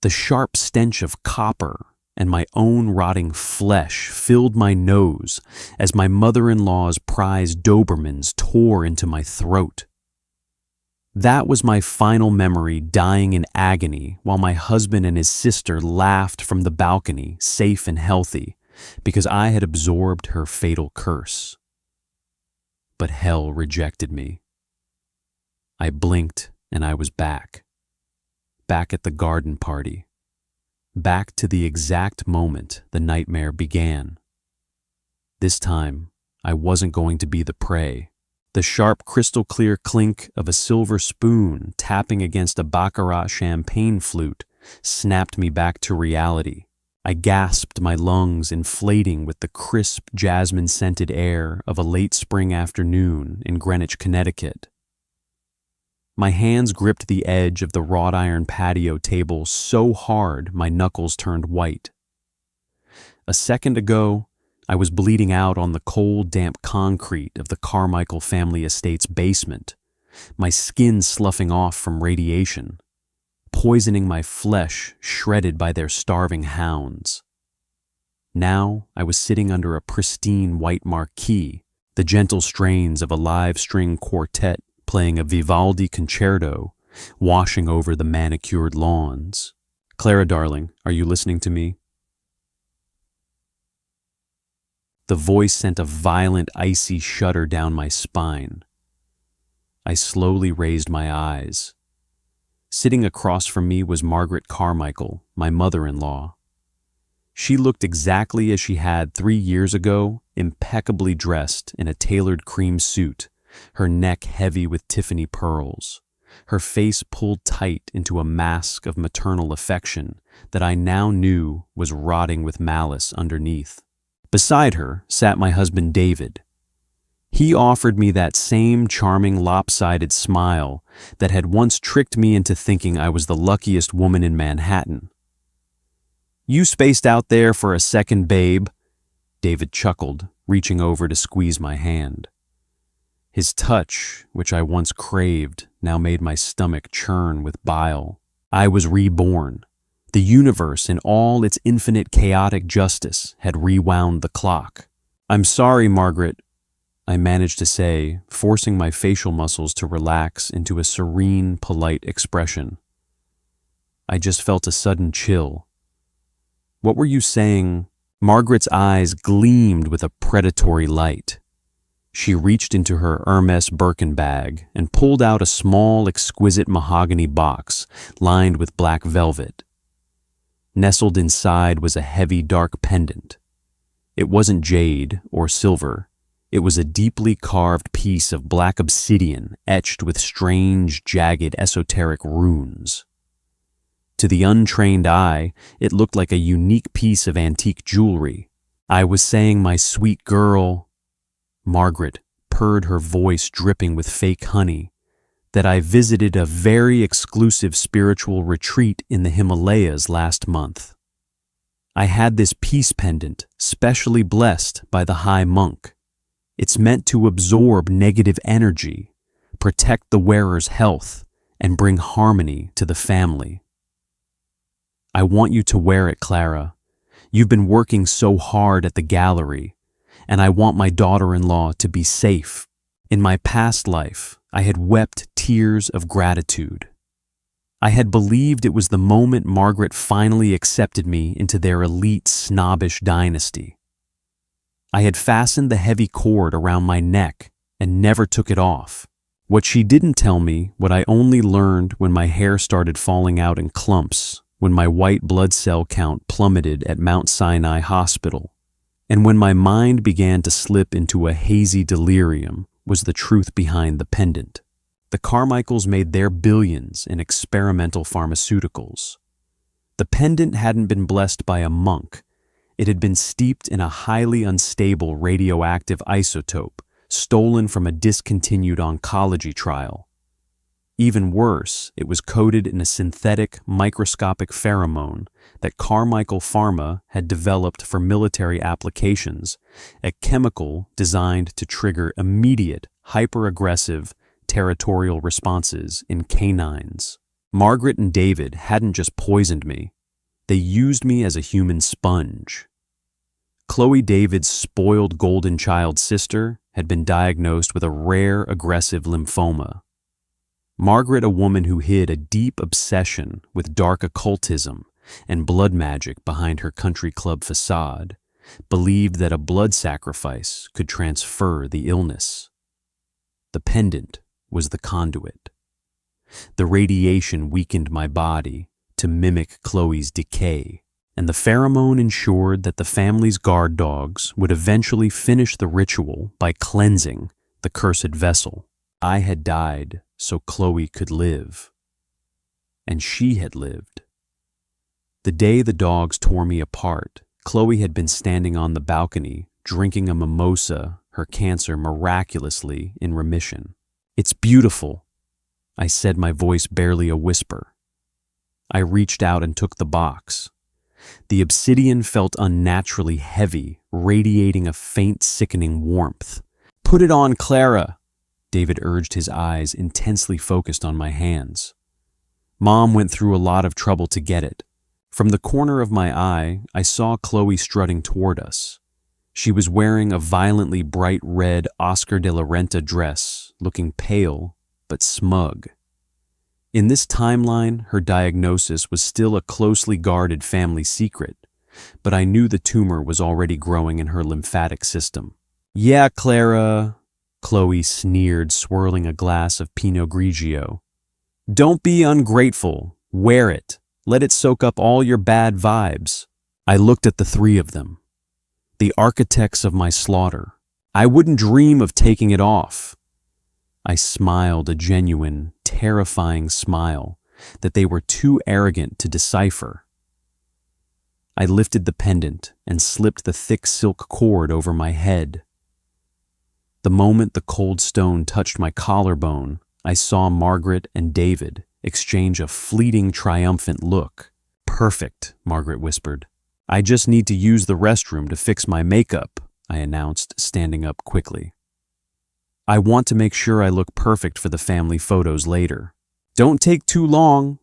The sharp stench of copper and my own rotting flesh filled my nose as my mother-in-law's prized Dobermans tore into my throat. That was my final memory, dying in agony while my husband and his sister laughed from the balcony, safe and healthy, because I had absorbed her fatal curse. But hell rejected me. I blinked and I was back at the garden party, back to the exact moment the nightmare began. This time, I wasn't going to be the prey. The sharp, crystal-clear clink of a silver spoon tapping against a baccarat champagne flute snapped me back to reality. I gasped, my lungs inflating with the crisp, jasmine-scented air of a late spring afternoon in Greenwich, Connecticut. My hands gripped the edge of the wrought iron patio table so hard my knuckles turned white. A second ago, I was bleeding out on the cold, damp concrete of the Carmichael family estate's basement, my skin sloughing off from radiation, poisoning my flesh shredded by their starving hounds. Now I was sitting under a pristine white marquee, the gentle strains of a live string quartet playing a Vivaldi concerto, washing over the manicured lawns. Clara, darling, are you listening to me? The voice sent a violent, icy shudder down my spine. I slowly raised my eyes. Sitting across from me was Margaret Carmichael, my mother-in-law. She looked exactly as she had 3 years ago, impeccably dressed in a tailored cream suit, her neck heavy with Tiffany pearls, her face pulled tight into a mask of maternal affection that I now knew was rotting with malice underneath. Beside her sat my husband David. He offered me that same charming lopsided smile that had once tricked me into thinking I was the luckiest woman in Manhattan. "You spaced out there for a second, babe," David chuckled, reaching over to squeeze my hand. His touch, which I once craved, now made my stomach churn with bile. I was reborn. The universe in all its infinite chaotic justice had rewound the clock. "I'm sorry, Margaret," I managed to say, forcing my facial muscles to relax into a serene, polite expression. I just felt a sudden chill. "What were you saying?" Margaret's eyes gleamed with a predatory light. She reached into her Hermes Birkin bag and pulled out a small, exquisite mahogany box lined with black velvet. Nestled inside was a heavy, dark pendant. It wasn't jade or silver. It was a deeply carved piece of black obsidian etched with strange, jagged, esoteric runes. To the untrained eye, it looked like a unique piece of antique jewelry. "I was saying, my sweet girl," Margaret purred, her voice dripping with fake honey, "that I visited a very exclusive spiritual retreat in the Himalayas last month. I had this peace pendant specially blessed by the high monk. It's meant to absorb negative energy, protect the wearer's health, and bring harmony to the family. I want you to wear it, Clara. You've been working so hard at the gallery, and I want my daughter-in-law to be safe. In my past life, I had wept tears of gratitude. I had believed it was the moment Margaret finally accepted me into their elite, snobbish dynasty. I had fastened the heavy cord around my neck and never took it off. What she didn't tell me, what I only learned when my hair started falling out in clumps, when my white blood cell count plummeted at Mount Sinai Hospital, and when my mind began to slip into a hazy delirium, was the truth behind the pendant. The Carmichaels made their billions in experimental pharmaceuticals. The pendant hadn't been blessed by a monk. It had been steeped in a highly unstable radioactive isotope stolen from a discontinued oncology trial. Even worse, it was coated in a synthetic, microscopic pheromone that Carmichael Pharma had developed for military applications, a chemical designed to trigger immediate, hyper-aggressive, territorial responses in canines. Margaret and David hadn't just poisoned me, they used me as a human sponge. Chloe David's spoiled golden child sister had been diagnosed with a rare aggressive lymphoma. Margaret, a woman who hid a deep obsession with dark occultism and blood magic behind her country club facade, believed that a blood sacrifice could transfer the illness. The pendant was the conduit. The radiation weakened my body to mimic Chloe's decay, and the pheromone ensured that the family's guard dogs would eventually finish the ritual by cleansing the cursed vessel. I had died so Chloe could live, and she had lived. The day the dogs tore me apart, Chloe had been standing on the balcony, drinking a mimosa, her cancer miraculously in remission. "It's beautiful," I said, my voice barely a whisper. I reached out and took the box. The obsidian felt unnaturally heavy, radiating a faint, sickening warmth. "Put it on, Clara," David urged, his eyes intensely focused on my hands. "Mom went through a lot of trouble to get it." From the corner of my eye, I saw Chloe strutting toward us. She was wearing a violently bright red Oscar de la Renta dress, looking pale but smug. In this timeline, her diagnosis was still a closely guarded family secret, but I knew the tumor was already growing in her lymphatic system. "Yeah, Clara," Chloe sneered, swirling a glass of Pinot Grigio. "Don't be ungrateful. Wear it. Let it soak up all your bad vibes." I looked at the three of them, the architects of my slaughter. I wouldn't dream of taking it off. I smiled, a genuine, terrifying smile that they were too arrogant to decipher. I lifted the pendant and slipped the thick silk cord over my head. The moment the cold stone touched my collarbone, I saw Margaret and David exchange a fleeting, triumphant look. "Perfect," Margaret whispered. "I just need to use the restroom to fix my makeup," I announced, standing up quickly. "I want to make sure I look perfect for the family photos later." "Don't take too long,"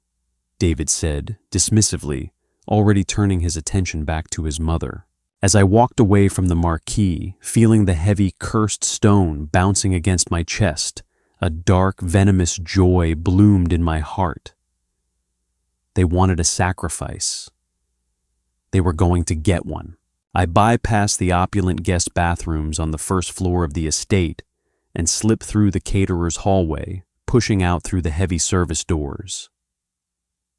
David said, dismissively, already turning his attention back to his mother. As I walked away from the marquee, feeling the heavy, cursed stone bouncing against my chest, a dark, venomous joy bloomed in my heart. They wanted a sacrifice. They were going to get one. I bypassed the opulent guest bathrooms on the first floor of the estate and slipped through the caterer's hallway, pushing out through the heavy service doors.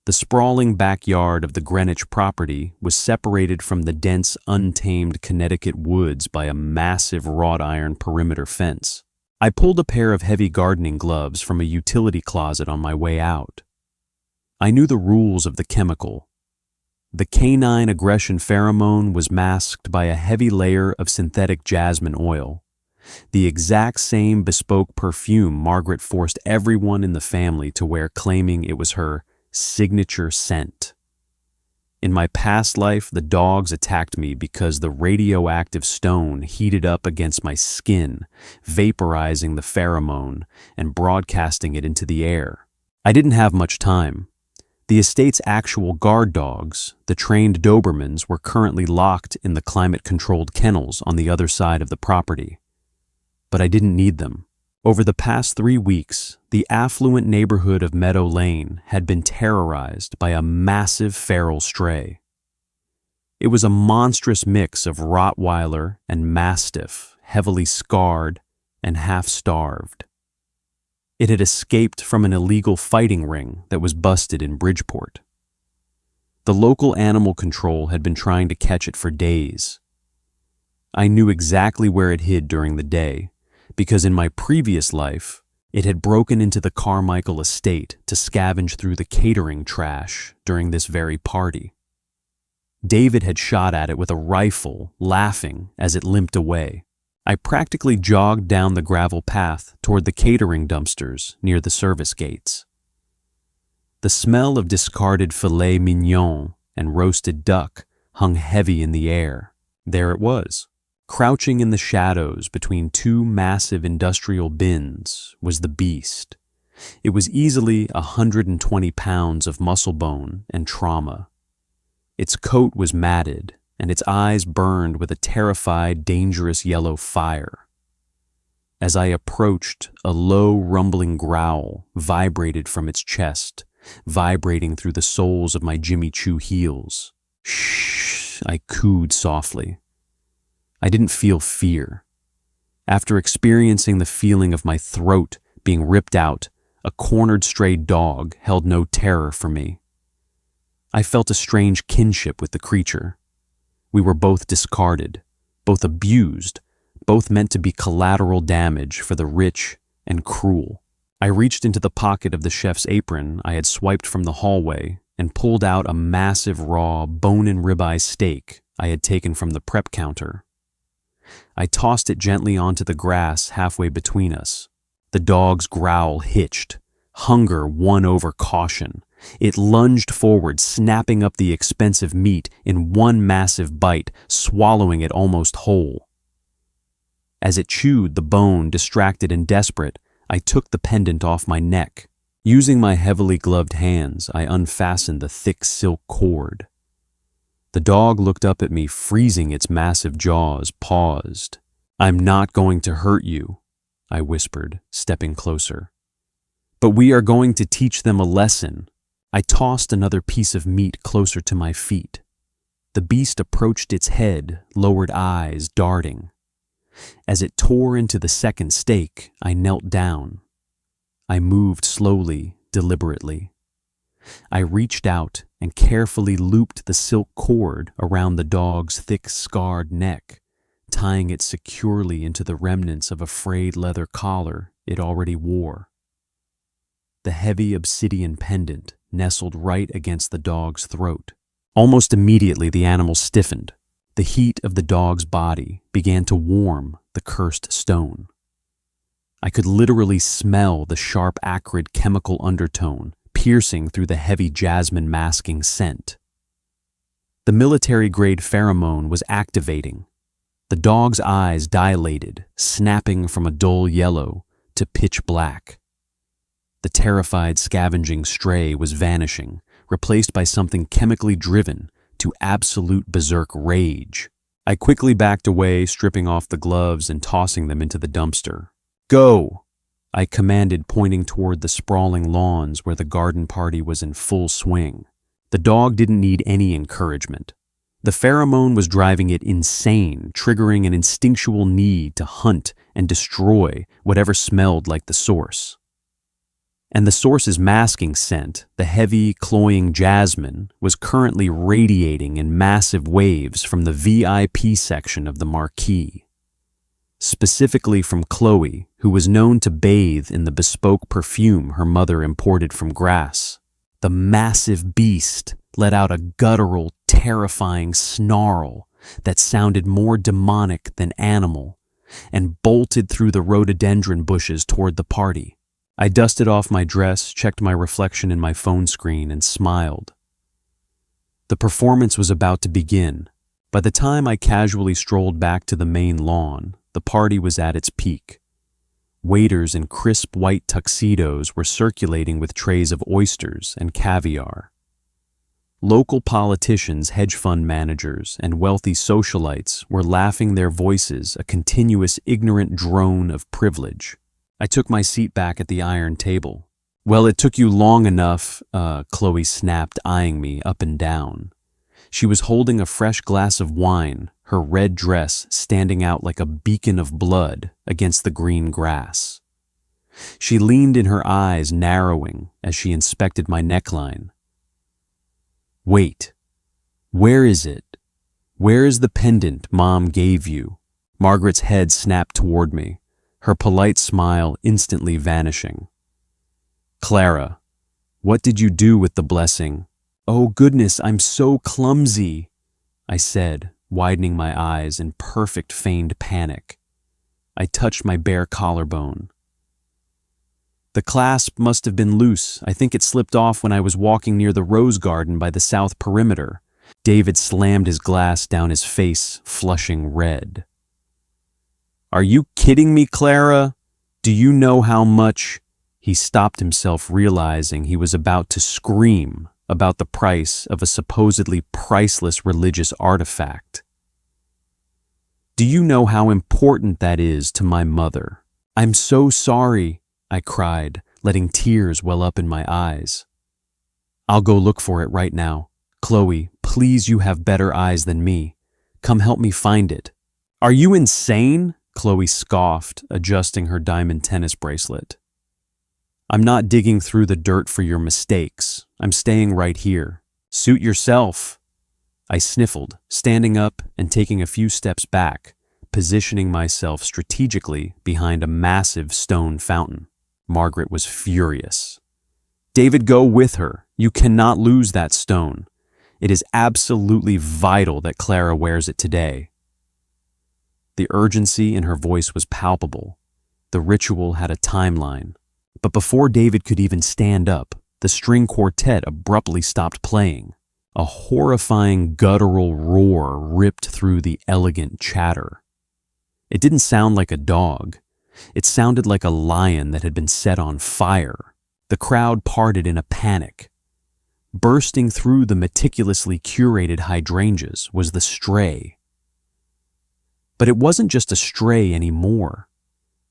The sprawling backyard of the Greenwich property was separated from the dense, untamed Connecticut woods by a massive wrought iron perimeter fence. I pulled a pair of heavy gardening gloves from a utility closet on my way out. I knew the rules of the chemical. The canine aggression pheromone was masked by a heavy layer of synthetic jasmine oil, the exact same bespoke perfume Margaret forced everyone in the family to wear, claiming it was her signature scent. In my past life, the dogs attacked me because the radioactive stone heated up against my skin, vaporizing the pheromone and broadcasting it into the air. I didn't have much time. The estate's actual guard dogs, the trained Dobermans, were currently locked in the climate-controlled kennels on the other side of the property. But I didn't need them. Over the past 3 weeks, the affluent neighborhood of Meadow Lane had been terrorized by a massive feral stray. It was a monstrous mix of Rottweiler and Mastiff, heavily scarred and half-starved. It had escaped from an illegal fighting ring that was busted in Bridgeport. The local animal control had been trying to catch it for days. I knew exactly where it hid during the day, because in my previous life, it had broken into the Carmichael estate to scavenge through the catering trash during this very party. David had shot at it with a rifle, laughing as it limped away. I practically jogged down the gravel path toward the catering dumpsters near the service gates. The smell of discarded filet mignon and roasted duck hung heavy in the air. There it was. Crouching in the shadows between two massive industrial bins was the beast, It was easily 120 pounds of muscle bone and trauma. Its coat was matted, and its eyes burned with a terrified, dangerous yellow fire. As I approached, a low, rumbling growl vibrated from its chest, vibrating through the soles of my Jimmy Choo heels. Shh, I cooed softly. I didn't feel fear. After experiencing the feeling of my throat being ripped out, a cornered stray dog held no terror for me. I felt a strange kinship with the creature. We were both discarded, both abused, both meant to be collateral damage for the rich and cruel. I reached into the pocket of the chef's apron I had swiped from the hallway and pulled out a massive raw bone and ribeye steak I had taken from the prep counter. I tossed it gently onto the grass halfway between us. The dog's growl hitched. Hunger won over caution. It lunged forward, snapping up the expensive meat in one massive bite, swallowing it almost whole. As it chewed the bone, distracted and desperate, I took the pendant off my neck. Using my heavily gloved hands, I unfastened the thick silk cord. The dog looked up at me, freezing its massive jaws, paused. "I'm not going to hurt you," I whispered, stepping closer. "But we are going to teach them a lesson." I tossed another piece of meat closer to my feet. The beast approached its head, lowered eyes darting. As it tore into the second steak, I knelt down. I moved slowly, deliberately. I reached out and carefully looped the silk cord around the dog's thick, scarred neck, tying it securely into the remnants of a frayed leather collar it already wore. The heavy obsidian pendant nestled right against the dog's throat. Almost immediately, the animal stiffened. The heat of the dog's body began to warm the cursed stone. I could literally smell the sharp, acrid chemical undertone piercing through the heavy jasmine masking scent. The military-grade pheromone was activating. The dog's eyes dilated, snapping from a dull yellow to pitch black. The terrified scavenging stray was vanishing, replaced by something chemically driven to absolute berserk rage. I quickly backed away, stripping off the gloves and tossing them into the dumpster. "Go!" I commanded, pointing toward the sprawling lawns where the garden party was in full swing. The dog didn't need any encouragement. The pheromone was driving it insane, triggering an instinctual need to hunt and destroy whatever smelled like the source. And the source's masking scent, the heavy, cloying jasmine, was currently radiating in massive waves from the VIP section of the marquee. Specifically from Chloe, who was known to bathe in the bespoke perfume her mother imported from Grass. The massive beast let out a guttural, terrifying snarl that sounded more demonic than animal and bolted through the rhododendron bushes toward the party. I dusted off my dress, checked my reflection in my phone screen, and smiled. The performance was about to begin. By the time I casually strolled back to the main lawn, the party was at its peak. Waiters in crisp white tuxedos were circulating with trays of oysters and caviar. Local politicians, hedge fund managers, and wealthy socialites were laughing their voices, a continuous ignorant drone of privilege. I took my seat back at the iron table. "Well, it took you long enough," Chloe snapped, eyeing me up and down. She was holding a fresh glass of wine, her red dress standing out like a beacon of blood against the green grass. She leaned in, her eyes narrowing as she inspected my neckline. "Wait, where is it? Where is the pendant Mom gave you?" Margaret's head snapped toward me, her polite smile instantly vanishing. "Clara, what did you do with the blessing?" "Oh goodness, I'm so clumsy," I said, widening my eyes in perfect feigned panic. I touched my bare collarbone. "The clasp must have been loose. I think it slipped off when I was walking near the rose garden by the south perimeter." David slammed his glass down his face, flushing red. "Are you kidding me, Clara? Do you know how much—" He stopped himself, realizing he was about to scream about the price of a supposedly priceless religious artifact. "Do you know how important that is to my mother?" "I'm so sorry," I cried, letting tears well up in my eyes. "I'll go look for it right now. Chloe, please, you have better eyes than me. Come help me find it." "Are you insane?" Chloe scoffed, adjusting her diamond tennis bracelet. "I'm not digging through the dirt for your mistakes. I'm staying right here. Suit yourself." I sniffled, standing up and taking a few steps back, positioning myself strategically behind a massive stone fountain. Margaret was furious. "David, go with her. You cannot lose that stone. It is absolutely vital that Clara wears it today." The urgency in her voice was palpable. The ritual had a timeline. But before David could even stand up, the string quartet abruptly stopped playing. A horrifying guttural roar ripped through the elegant chatter. It didn't sound like a dog. It sounded like a lion that had been set on fire. The crowd parted in a panic. Bursting through the meticulously curated hydrangeas was the stray. But it wasn't just a stray anymore.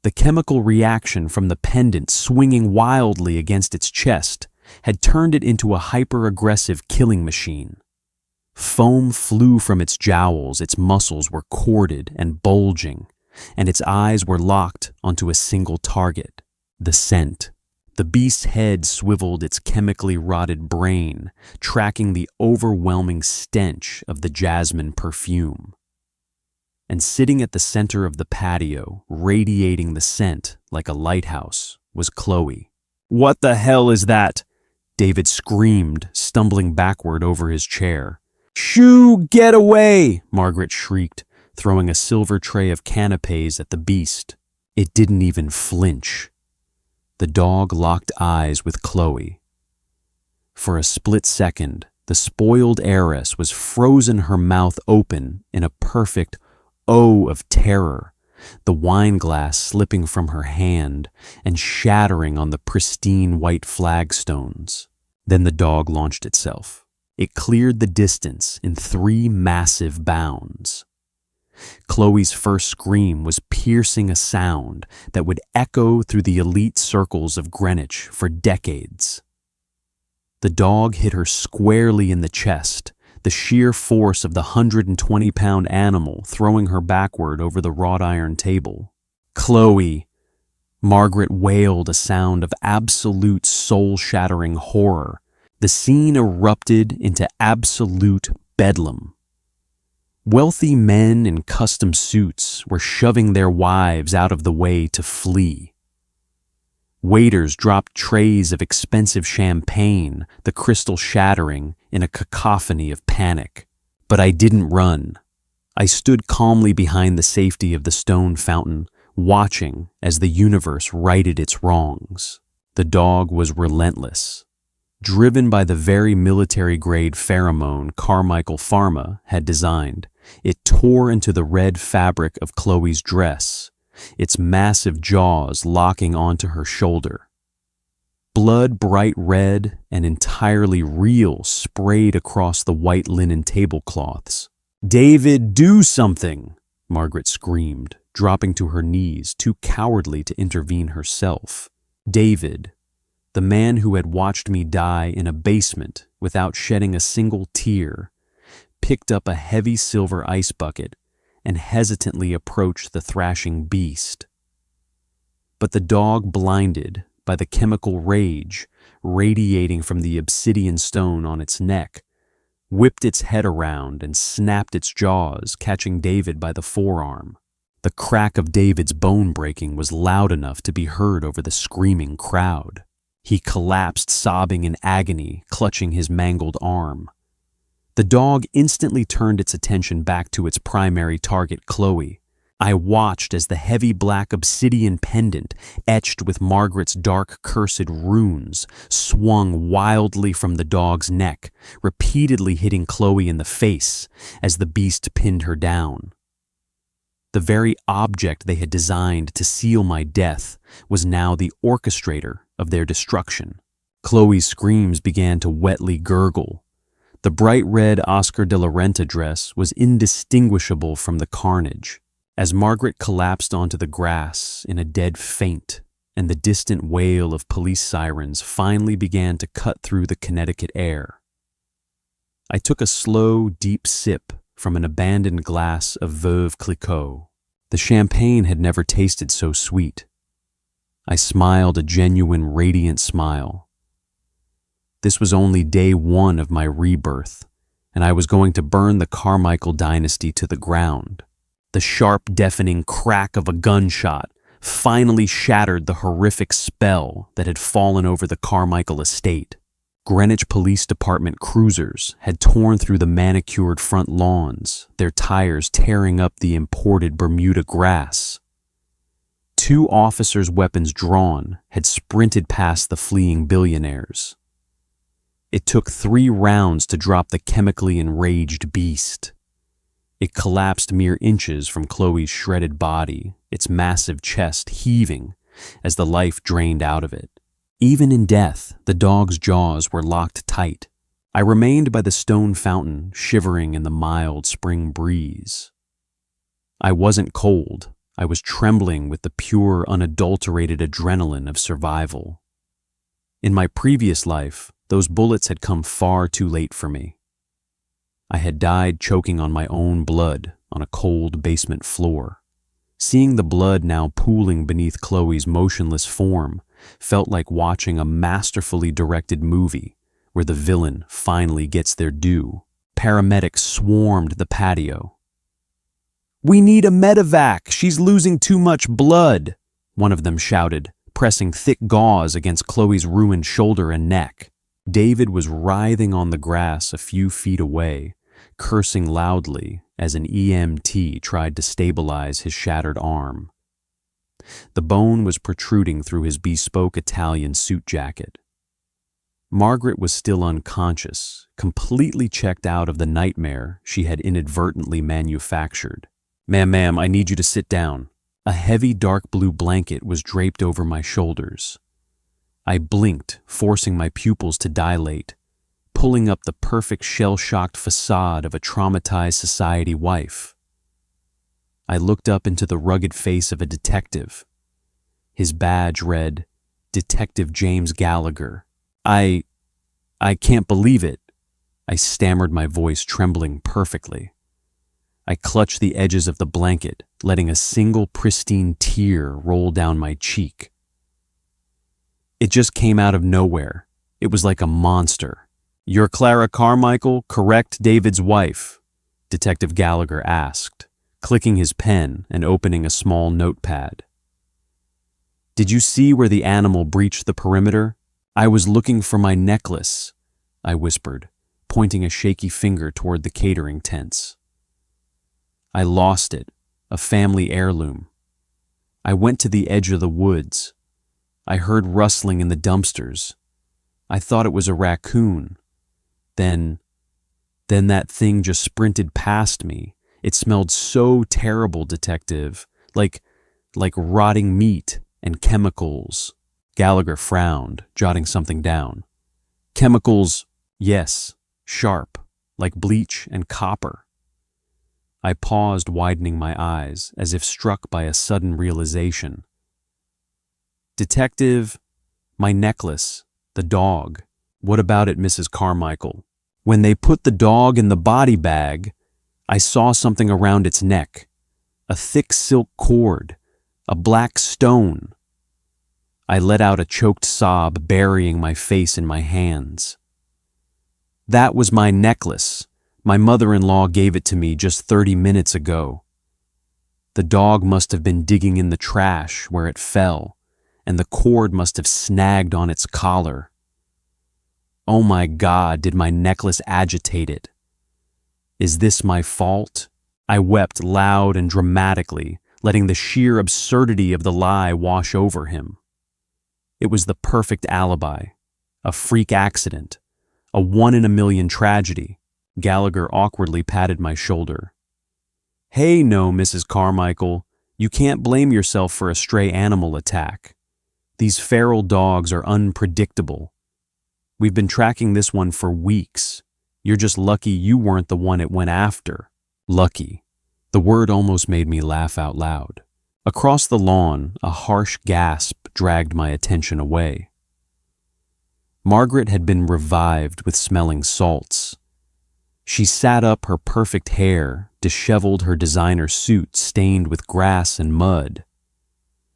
The chemical reaction from the pendant swinging wildly against its chest had turned it into a hyper-aggressive killing machine. Foam flew from its jowls, its muscles were corded and bulging, and its eyes were locked onto a single target: the scent. The beast's head swiveled its chemically rotted brain, tracking the overwhelming stench of the jasmine perfume. And sitting at the center of the patio, radiating the scent like a lighthouse, was Chloe. "What the hell is that?" David screamed, stumbling backward over his chair. "Shoo, get away!" Margaret shrieked, throwing a silver tray of canapes at the beast. It didn't even flinch. The dog locked eyes with Chloe. For a split second, the spoiled heiress was frozen, her mouth open in a perfect O of terror, the wine glass slipping from her hand and shattering on the pristine white flagstones. Then the dog launched itself. It cleared the distance in 3 massive bounds. Chloe's first scream was piercing, a sound that would echo through the elite circles of Greenwich for decades. The dog hit her squarely in the chest, the sheer force of the 120-pound animal throwing her backward over the wrought iron table. "Chloe!" Margaret wailed, a sound of absolute soul-shattering horror. The scene erupted into absolute bedlam. Wealthy men in custom suits were shoving their wives out of the way to flee. Waiters dropped trays of expensive champagne, the crystal shattering in a cacophony of panic. But I didn't run. I stood calmly behind the safety of the stone fountain, watching as the universe righted its wrongs. The dog was relentless. Driven by the very military-grade pheromone Carmichael Pharma had designed, it tore into the red fabric of Chloe's dress, its massive jaws locking onto her shoulder. Blood, bright red and entirely real, sprayed across the white linen tablecloths. "David, do something!" Margaret screamed, dropping to her knees, too cowardly to intervene herself. David, the man who had watched me die in a basement without shedding a single tear, picked up a heavy silver ice bucket and hesitantly approached the thrashing beast. But the dog, blinded by the chemical rage radiating from the obsidian stone on its neck, whipped its head around and snapped its jaws, catching David by the forearm. The crack of David's bone breaking was loud enough to be heard over the screaming crowd. He collapsed, sobbing in agony, clutching his mangled arm. The dog instantly turned its attention back to its primary target, Chloe. I watched as the heavy black obsidian pendant, etched with Margaret's dark cursed runes, swung wildly from the dog's neck, repeatedly hitting Chloe in the face as the beast pinned her down. The very object they had designed to seal my death was now the orchestrator of their destruction. Chloe's screams began to wetly gurgle. The bright red Oscar de la Renta dress was indistinguishable from the carnage, as Margaret collapsed onto the grass in a dead faint, and the distant wail of police sirens finally began to cut through the Connecticut air. I took a slow, deep sip from an abandoned glass of Veuve Clicquot. The champagne had never tasted so sweet. I smiled a genuine, radiant smile. This was only day one of my rebirth, and I was going to burn the Carmichael dynasty to the ground. The sharp, deafening crack of a gunshot finally shattered the horrific spell that had fallen over the Carmichael estate. Greenwich Police Department cruisers had torn through the manicured front lawns, their tires tearing up the imported Bermuda grass. 2 officers' weapons drawn had sprinted past the fleeing billionaires. It took 3 rounds to drop the chemically enraged beast. It collapsed mere inches from Chloe's shredded body, its massive chest heaving as the life drained out of it. Even in death, the dog's jaws were locked tight. I remained by the stone fountain, shivering in the mild spring breeze. I wasn't cold. I was trembling with the pure, unadulterated adrenaline of survival. In my previous life, those bullets had come far too late for me. I had died choking on my own blood on a cold basement floor. Seeing the blood now pooling beneath Chloe's motionless form felt like watching a masterfully directed movie where the villain finally gets their due. Paramedics swarmed the patio. "We need a medevac! She's losing too much blood!" one of them shouted, pressing thick gauze against Chloe's ruined shoulder and neck. David was writhing on the grass a few feet away, cursing loudly as an EMT tried to stabilize his shattered arm. The bone was protruding through his bespoke Italian suit jacket. Margaret was still unconscious, completely checked out of the nightmare she had inadvertently manufactured. Ma'am, I need you to sit down." A heavy dark blue blanket was draped over my shoulders. I blinked, forcing my pupils to dilate, pulling up the perfect shell-shocked facade of a traumatized society wife. I looked up into the rugged face of a detective. His badge read, Detective James Gallagher. I can't believe it. I stammered, my voice trembling perfectly. I clutched the edges of the blanket, letting a single pristine tear roll down my cheek. It just came out of nowhere. It was like a monster. "You're Clara Carmichael, correct, David's wife?" Detective Gallagher asked, clicking his pen and opening a small notepad. "Did you see where the animal breached the perimeter? I was looking for my necklace," I whispered, pointing a shaky finger toward the catering tents. "I lost it, a family heirloom. I went to the edge of the woods. I heard rustling in the dumpsters. I thought it was a raccoon. Then that thing just sprinted past me. It smelled so terrible, Detective, like rotting meat and chemicals." Gallagher frowned, jotting something down. "Chemicals, yes, sharp, like bleach and copper." I paused, widening my eyes, as if struck by a sudden realization. "Detective, my necklace, the dog. What about it, Mrs. Carmichael? When they put the dog in the body bag, I saw something around its neck, a thick silk cord, a black stone." I let out a choked sob, burying my face in my hands. "That was my necklace. My mother-in-law gave it to me just 30 minutes ago. The dog must have been digging in the trash where it fell, and the cord must have snagged on its collar. Oh my God, did my necklace agitate it? Is this my fault?" I wept loud and dramatically, letting the sheer absurdity of the lie wash over him. It was the perfect alibi, a freak accident, a 1-in-a-million tragedy. Gallagher awkwardly patted my shoulder. "Hey, no, Mrs. Carmichael, you can't blame yourself for a stray animal attack. These feral dogs are unpredictable. We've been tracking this one for weeks. You're just lucky you weren't the one it went after. Lucky. The word almost made me laugh out loud. Across the lawn, a harsh gasp dragged my attention away. Margaret had been revived with smelling salts. She sat up, her perfect hair, disheveled, her designer suit stained with grass and mud.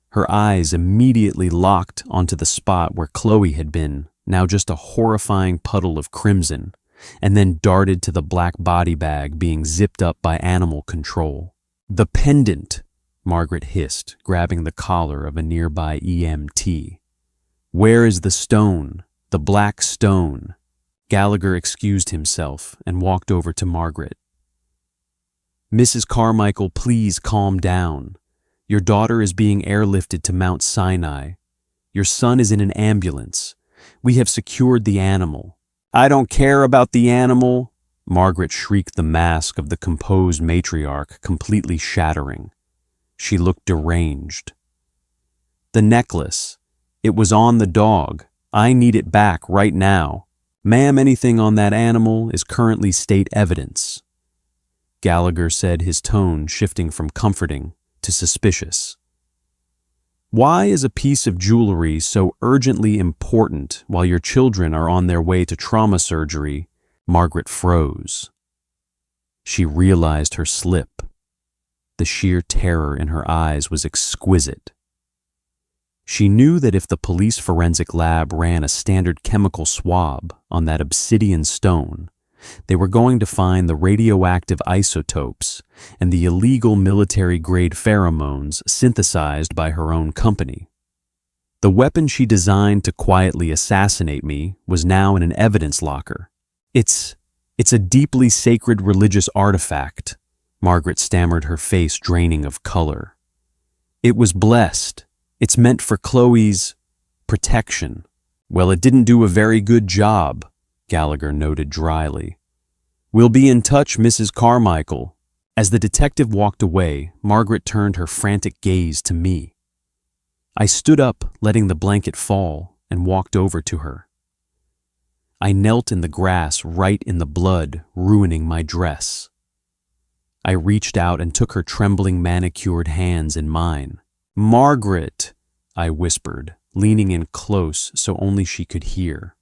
Her eyes immediately locked onto the spot where Chloe had been, now just a horrifying puddle of crimson, and then darted to the black body bag being zipped up by animal control. "The pendant," Margaret hissed, grabbing the collar of a nearby EMT. "Where is the stone? The black stone?" Gallagher excused himself and walked over to Margaret. "Mrs. Carmichael, please calm down. Your daughter is being airlifted to Mount Sinai. Your son is in an ambulance. We have secured the animal." "I don't care about the animal," Margaret shrieked, the mask of the composed matriarch completely shattering. She looked deranged. "The necklace. It was on the dog. I need it back right now. Ma'am, anything on that animal is currently state evidence." Gallagher said, his tone shifting from comforting to suspicious. "Why is a piece of jewelry so urgently important while your children are on their way to trauma surgery?" Margaret froze. She realized her slip. The sheer terror in her eyes was exquisite. She knew that if the police forensic lab ran a standard chemical swab on that obsidian stone, they were going to find the radioactive isotopes and the illegal military-grade pheromones synthesized by her own company. The weapon she designed to quietly assassinate me was now in an evidence locker. It's a deeply sacred religious artifact," Margaret stammered, her face draining of color. "It was blessed. It's meant for Chloe's protection." "Well, it didn't do a very good job," Gallagher noted dryly. "We'll be in touch, Mrs. Carmichael." As the detective walked away, Margaret turned her frantic gaze to me. I stood up, letting the blanket fall, and walked over to her. I knelt in the grass, right in the blood, ruining my dress. I reached out and took her trembling, manicured hands in mine. "Margaret," I whispered, leaning in close so only she could hear.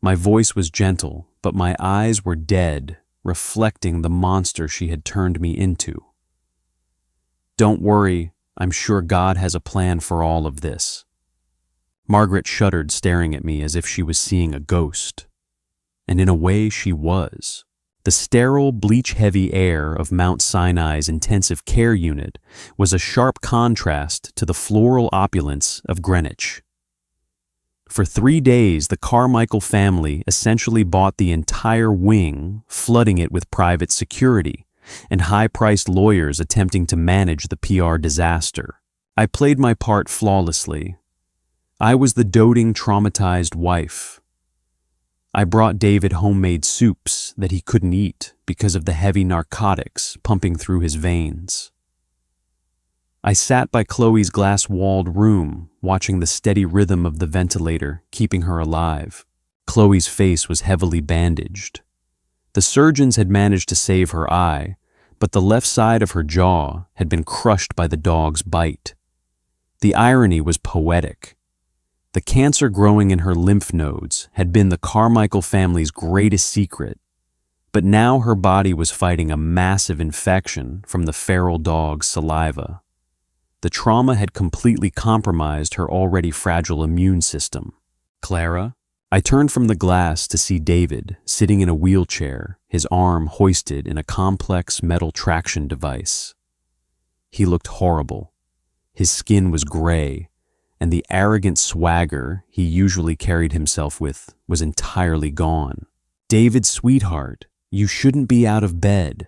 My voice was gentle, but my eyes were dead, reflecting the monster she had turned me into. "Don't worry, I'm sure God has a plan for all of this." Margaret shuddered, staring at me as if she was seeing a ghost. And in a way, she was. The sterile, bleach-heavy air of Mount Sinai's intensive care unit was a sharp contrast to the floral opulence of Greenwich. For 3 days, the Carmichael family essentially bought the entire wing, flooding it with private security and high-priced lawyers attempting to manage the PR disaster. I played my part flawlessly. I was the doting, traumatized wife. I brought David homemade soups that he couldn't eat because of the heavy narcotics pumping through his veins. I sat by Chloe's glass-walled room, watching the steady rhythm of the ventilator keeping her alive. Chloe's face was heavily bandaged. The surgeons had managed to save her eye, but the left side of her jaw had been crushed by the dog's bite. The irony was poetic. The cancer growing in her lymph nodes had been the Carmichael family's greatest secret, but now her body was fighting a massive infection from the feral dog's saliva. The trauma had completely compromised her already fragile immune system. "Clara?" I turned from the glass to see David sitting in a wheelchair, his arm hoisted in a complex metal traction device. He looked horrible. His skin was gray, and the arrogant swagger he usually carried himself with was entirely gone. "David, sweetheart, you shouldn't be out of bed."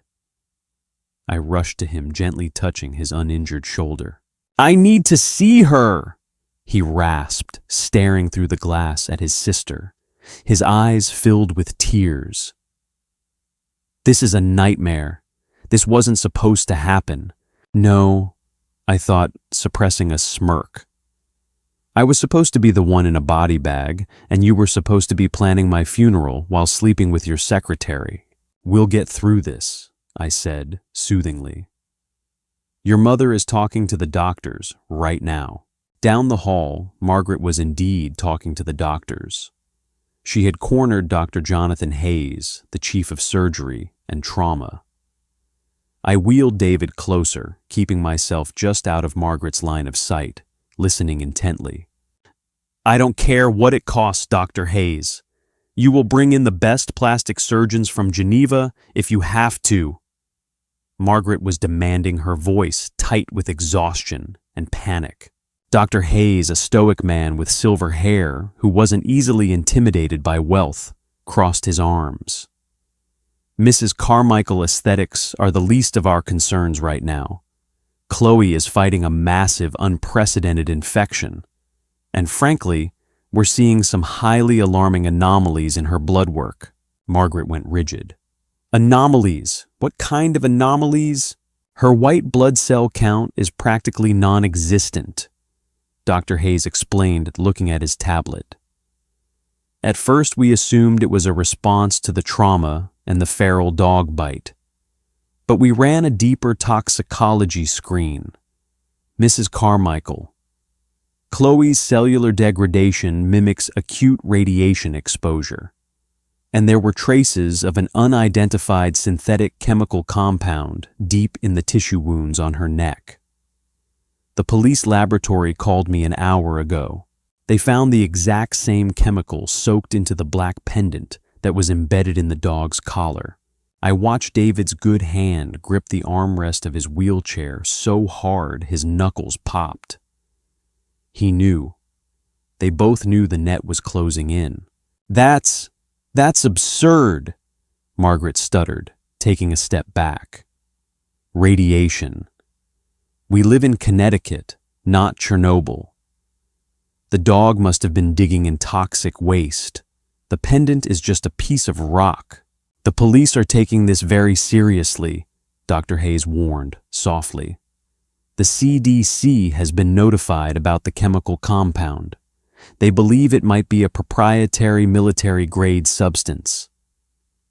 I rushed to him, gently touching his uninjured shoulder. "I need to see her," he rasped, staring through the glass at his sister, his eyes filled with tears. "This is a nightmare. This wasn't supposed to happen." "No," I thought, suppressing a smirk. I was supposed to be the one in a body bag, and you were supposed to be planning my funeral while sleeping with your secretary. We'll get through this, I said, soothingly. Your mother is talking to the doctors right now. Down the hall, Margaret was indeed talking to the doctors. She had cornered Dr. Jonathan Hayes, the chief of surgery and trauma. I wheeled David closer, keeping myself just out of Margaret's line of sight, listening intently. I don't care what it costs, Dr. Hayes. You will bring in the best plastic surgeons from Geneva if you have to. Margaret was demanding, her voice tight with exhaustion and panic. Dr. Hayes, a stoic man with silver hair who wasn't easily intimidated by wealth, crossed his arms. Mrs. Carmichael aesthetics are the least of our concerns right now. Chloe is fighting a massive, unprecedented infection. And frankly, we're seeing some highly alarming anomalies in her blood work. Margaret went rigid. Anomalies? What kind of anomalies? Her white blood cell count is practically non-existent, Dr. Hayes explained, looking at his tablet. At first, we assumed it was a response to the trauma and the feral dog bite. But we ran a deeper toxicology screen. Mrs. Carmichael, Chloe's cellular degradation mimics acute radiation exposure, and there were traces of an unidentified synthetic chemical compound deep in the tissue wounds on her neck. The police laboratory called me an hour ago. They found the exact same chemical soaked into the black pendant that was embedded in the dog's collar. I watched David's good hand grip the armrest of his wheelchair so hard his knuckles popped. He knew. They both knew the net was closing in. That's absurd, Margaret stuttered, taking a step back. Radiation. We live in Connecticut, not Chernobyl. The dog must have been digging in toxic waste. The pendant is just a piece of rock. The police are taking this very seriously, Dr. Hayes warned, softly. The CDC has been notified about the chemical compound. They believe it might be a proprietary military-grade substance.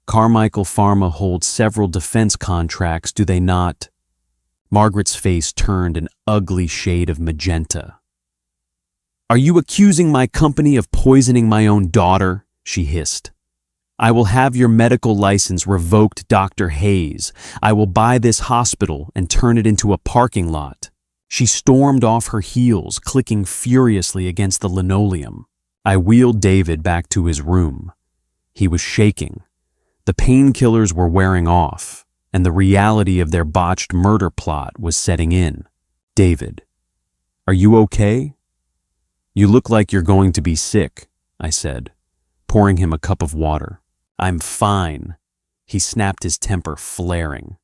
Carmichael Pharma holds several defense contracts, do they not? Margaret's face turned an ugly shade of magenta. Are you accusing my company of poisoning my own daughter? She hissed. I will have your medical license revoked, Dr. Hayes. I will buy this hospital and turn it into a parking lot. She stormed off her heels, clicking furiously against the linoleum. I wheeled David back to his room. He was shaking. The painkillers were wearing off, and the reality of their botched murder plot was setting in. David, are you okay? You look like you're going to be sick, I said, pouring him a cup of water. I'm fine. He snapped, his temper flaring.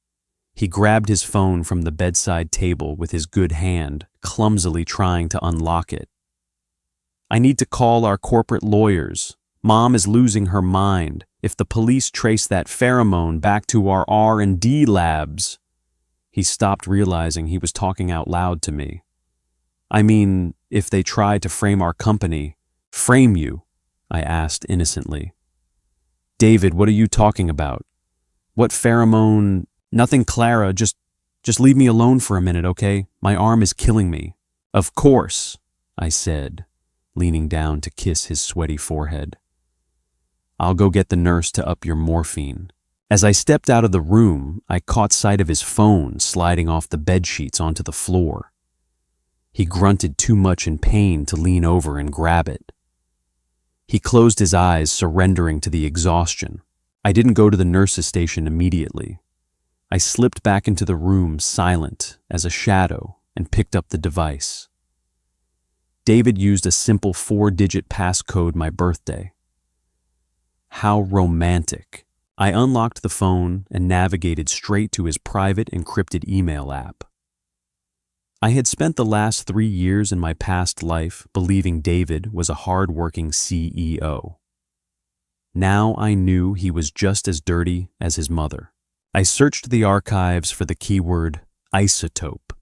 He grabbed his phone from the bedside table with his good hand, clumsily trying to unlock it. I need to call our corporate lawyers. Mom is losing her mind. If the police trace that pheromone back to our R&D labs. He stopped, realizing he was talking out loud to me. I mean, if they try to frame our company. Frame you? I asked innocently. David, what are you talking about? What pheromone? Nothing, Clara, just leave me alone for a minute, okay? My arm is killing me. Of course, I said, leaning down to kiss his sweaty forehead. I'll go get the nurse to up your morphine. As I stepped out of the room, I caught sight of his phone sliding off the bedsheets onto the floor. He grunted too much in pain to lean over and grab it. He closed his eyes, surrendering to the exhaustion. I didn't go to the nurse's station immediately. I slipped back into the room, silent as a shadow, and picked up the device. David used a simple 4-digit passcode, my birthday. How romantic. I unlocked the phone and navigated straight to his private encrypted email app. I had spent the last 3 years in my past life believing David was a hard-working CEO. Now I knew he was just as dirty as his mother. I searched the archives for the keyword isotope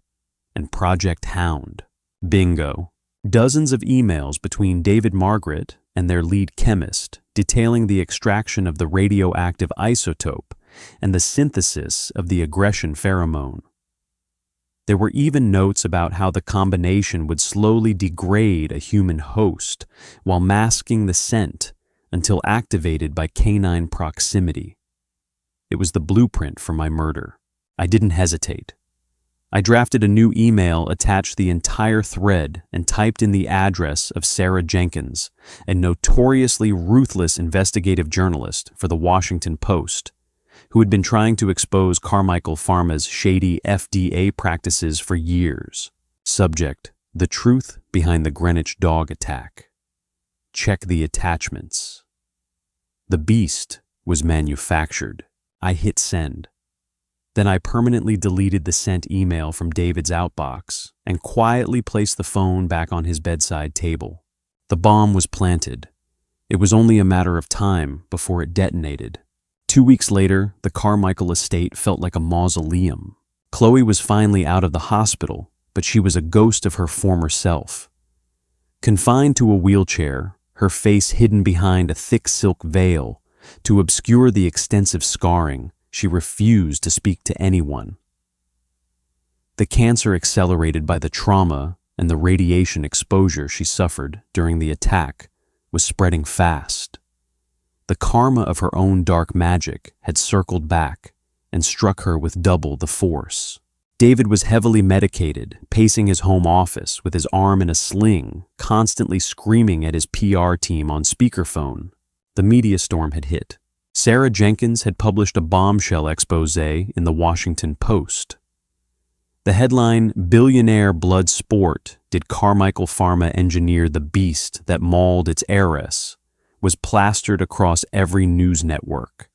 and Project Hound. Bingo. Dozens of emails between David Margaret and their lead chemist detailing the extraction of the radioactive isotope and the synthesis of the aggression pheromone. There were even notes about how the combination would slowly degrade a human host while masking the scent until activated by canine proximity. It was the blueprint for my murder. I didn't hesitate. I drafted a new email, attached the entire thread, and typed in the address of Sarah Jenkins, a notoriously ruthless investigative journalist for the Washington Post, who had been trying to expose Carmichael Pharma's shady FDA practices for years. Subject: the truth behind the Greenwich dog attack. Check the attachments. The beast was manufactured. I hit send. Then I permanently deleted the sent email from David's outbox and quietly placed the phone back on his bedside table. The bomb was planted. It was only a matter of time before it detonated. 2 weeks later, the Carmichael estate felt like a mausoleum. Chloe was finally out of the hospital, but she was a ghost of her former self. Confined to a wheelchair, her face hidden behind a thick silk veil, to obscure the extensive scarring, she refused to speak to anyone. The cancer, accelerated by the trauma and the radiation exposure she suffered during the attack, was spreading fast. The karma of her own dark magic had circled back and struck her with double the force. David was heavily medicated, pacing his home office with his arm in a sling, constantly screaming at his PR team on speakerphone. The media storm had hit. Sarah Jenkins had published a bombshell expose in the Washington Post. The headline, "Billionaire Blood Sport, Did Carmichael Pharma Engineer the Beast That Mauled Its Heiress?" was plastered across every news network.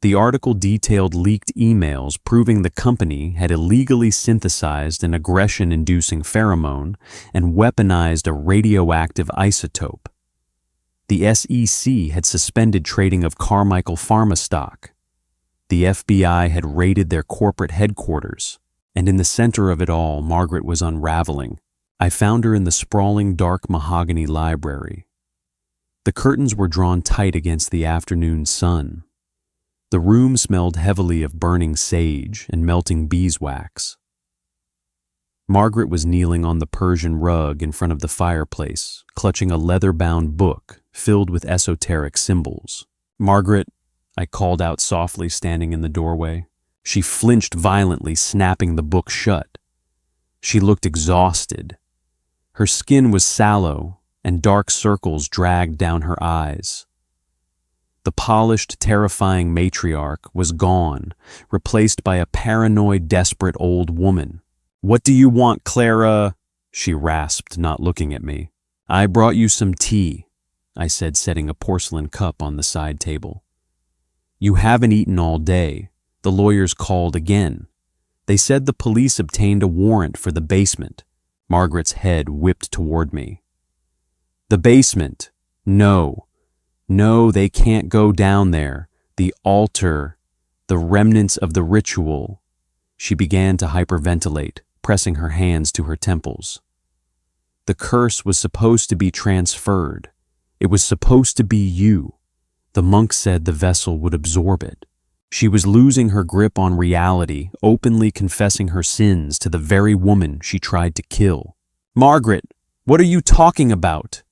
The article detailed leaked emails proving the company had illegally synthesized an aggression-inducing pheromone and weaponized a radioactive isotope. The SEC had suspended trading of Carmichael Pharma stock. The FBI had raided their corporate headquarters, and in the center of it all, Margaret was unraveling. I found her in the sprawling dark mahogany library. The curtains were drawn tight against the afternoon sun. The room smelled heavily of burning sage and melting beeswax. Margaret was kneeling on the Persian rug in front of the fireplace, clutching a leather-bound book filled with esoteric symbols. "Margaret," I called out softly, standing in the doorway. She flinched violently, snapping the book shut. She looked exhausted. Her skin was sallow, and dark circles dragged down her eyes. The polished, terrifying matriarch was gone, replaced by a paranoid, desperate old woman. "What do you want, Clara?" she rasped, not looking at me. "I brought you some tea," I said, setting a porcelain cup on the side table. "You haven't eaten all day. The lawyers called again. They said the police obtained a warrant for the basement." Margaret's head whipped toward me. "The basement? No. No, they can't go down there. The altar, the remnants of the ritual." She began to hyperventilate, pressing her hands to her temples. "The curse was supposed to be transferred. It was supposed to be you. The monk said the vessel would absorb it." She was losing her grip on reality, openly confessing her sins to the very woman she tried to kill. "Margaret, what are you talking about?"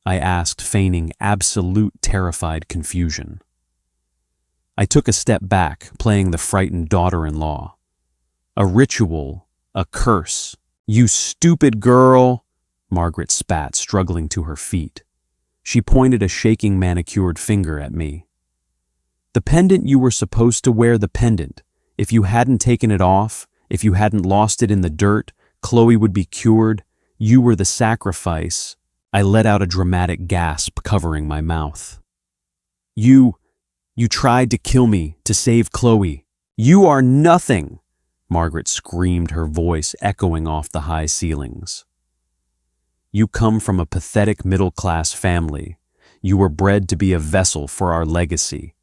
I asked, feigning absolute terrified confusion. I took a step back, playing the frightened daughter-in-law. "A ritual, a curse. You stupid girl!" Margaret spat, struggling to her feet. She pointed a shaking manicured finger at me. "The pendant, you were supposed to wear the pendant. If you hadn't taken it off, if you hadn't lost it in the dirt, Chloe would be cured. You were the sacrifice." I let out a dramatic gasp, covering my mouth. You tried to kill me to save Chloe. You are nothing!" Margaret screamed, her voice echoing off the high ceilings. "You come from a pathetic middle-class family. You were bred to be a vessel for our legacy.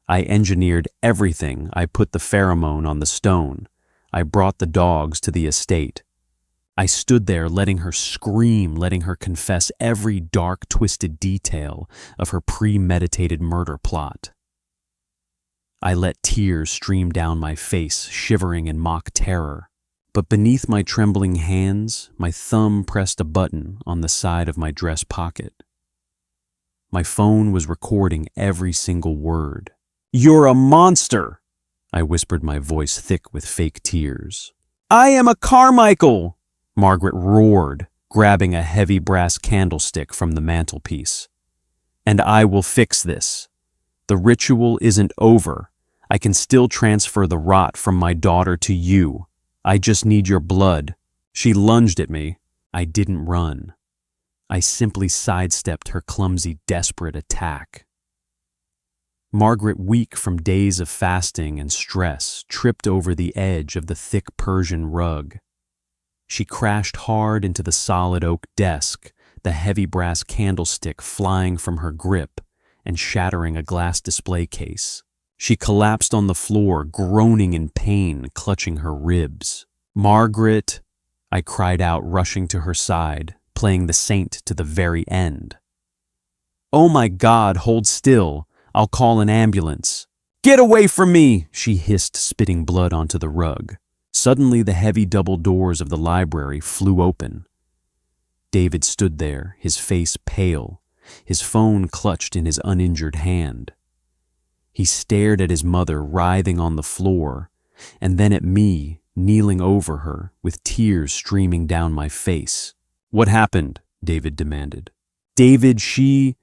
I engineered everything. I put the pheromone on the stone. I brought the dogs to the estate. I stood there letting her scream, letting her confess every dark, twisted detail of her premeditated murder plot. I let tears stream down my face, shivering in mock terror. But beneath my trembling hands, my thumb pressed a button on the side of my dress pocket. My phone was recording every single word. "You're a monster!" I whispered, my voice thick with fake tears. "I am a Carmichael!" Margaret roared, grabbing a heavy brass candlestick from the mantelpiece. "And I will fix this. The ritual isn't over. I can still transfer the rot from my daughter to you. I just need your blood." She lunged at me. I didn't run. I simply sidestepped her clumsy, desperate attack. Margaret, weak from days of fasting and stress, tripped over the edge of the thick Persian rug. She crashed hard into the solid oak desk, the heavy brass candlestick flying from her grip and shattering a glass display case. She collapsed on the floor, groaning in pain, clutching her ribs. "Margaret!" I cried out, rushing to her side, playing the saint to the very end. "Oh my God, hold still. I'll call an ambulance." "Get away from me!" she hissed, spitting blood onto the rug. Suddenly, the heavy double doors of the library flew open. David stood there, his face pale, his phone clutched in his uninjured hand. He stared at his mother writhing on the floor, and then at me, kneeling over her, with tears streaming down my face. "What happened?" David demanded. "David, she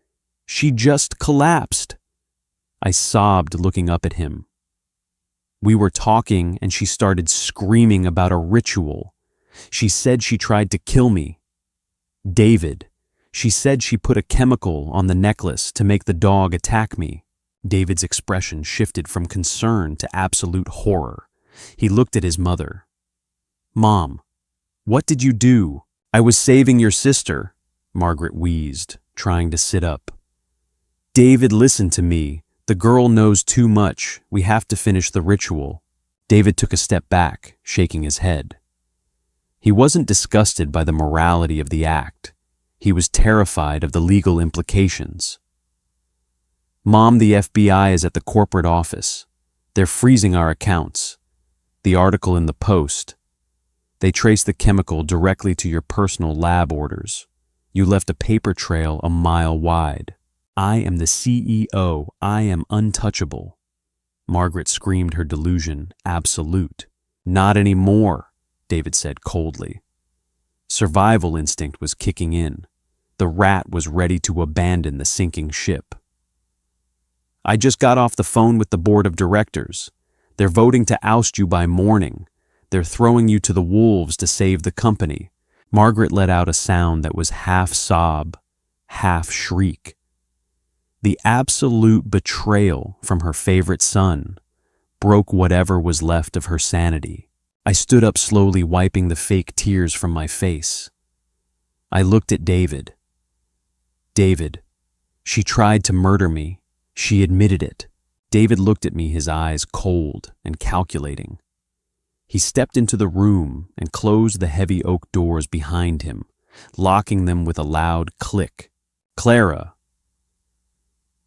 just collapsed." I sobbed, looking up at him. "We were talking and she started screaming about a ritual. She said she tried to kill me. David, she said she put a chemical on the necklace to make the dog attack me." David's expression shifted from concern to absolute horror. He looked at his mother. "Mom, what did you do?" "I was saving your sister," Margaret wheezed, trying to sit up. "David, listen to me. The girl knows too much. We have to finish the ritual." David took a step back, shaking his head. He wasn't disgusted by the morality of the act. He was terrified of the legal implications. "Mom, the FBI is at the corporate office. They're freezing our accounts. The article in the Post. They traced the chemical directly to your personal lab orders. You left a paper trail a mile wide. I am the CEO. I am untouchable." Margaret screamed, her delusion absolute. "Not anymore," David said coldly. Survival instinct was kicking in. The rat was ready to abandon the sinking ship. "I just got off the phone with the board of directors. They're voting to oust you by morning. They're throwing you to the wolves to save the company." Margaret let out a sound that was half sob, half shriek. The absolute betrayal from her favorite son broke whatever was left of her sanity. I stood up slowly, wiping the fake tears from my face. I looked at David. "David, she tried to murder me. She admitted it." David looked at me, his eyes cold and calculating. He stepped into the room and closed the heavy oak doors behind him, locking them with a loud click. "Clara."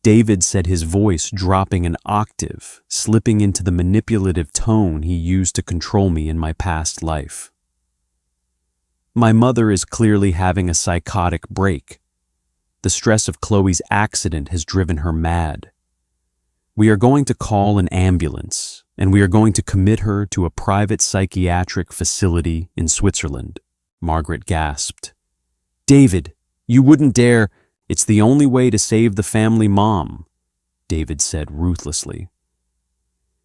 David said, his voice dropping an octave, slipping into the manipulative tone he used to control me in my past life. "My mother is clearly having a psychotic break. The stress of Chloe's accident has driven her mad. We are going to call an ambulance, and we are going to commit her to a private psychiatric facility in Switzerland." Margaret gasped. "David, you wouldn't dare." "It's the only way to save the family, Mom," David said ruthlessly.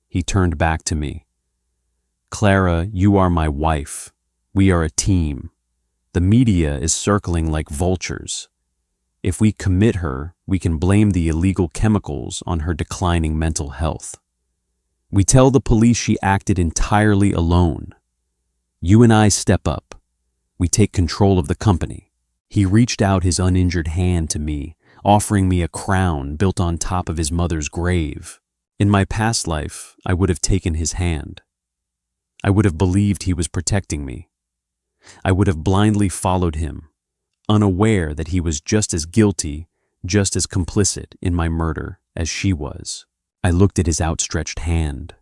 He turned back to me. "Clara, you are my wife. We are a team. The media is circling like vultures. If we commit her, we can blame the illegal chemicals on her declining mental health. We tell the police she acted entirely alone. You and I step up. We take control of the company." He reached out his uninjured hand to me, offering me a crown built on top of his mother's grave. In my past life, I would have taken his hand. I would have believed he was protecting me. I would have blindly followed him, unaware that he was just as guilty, just as complicit in my murder as she was. I looked at his outstretched hand.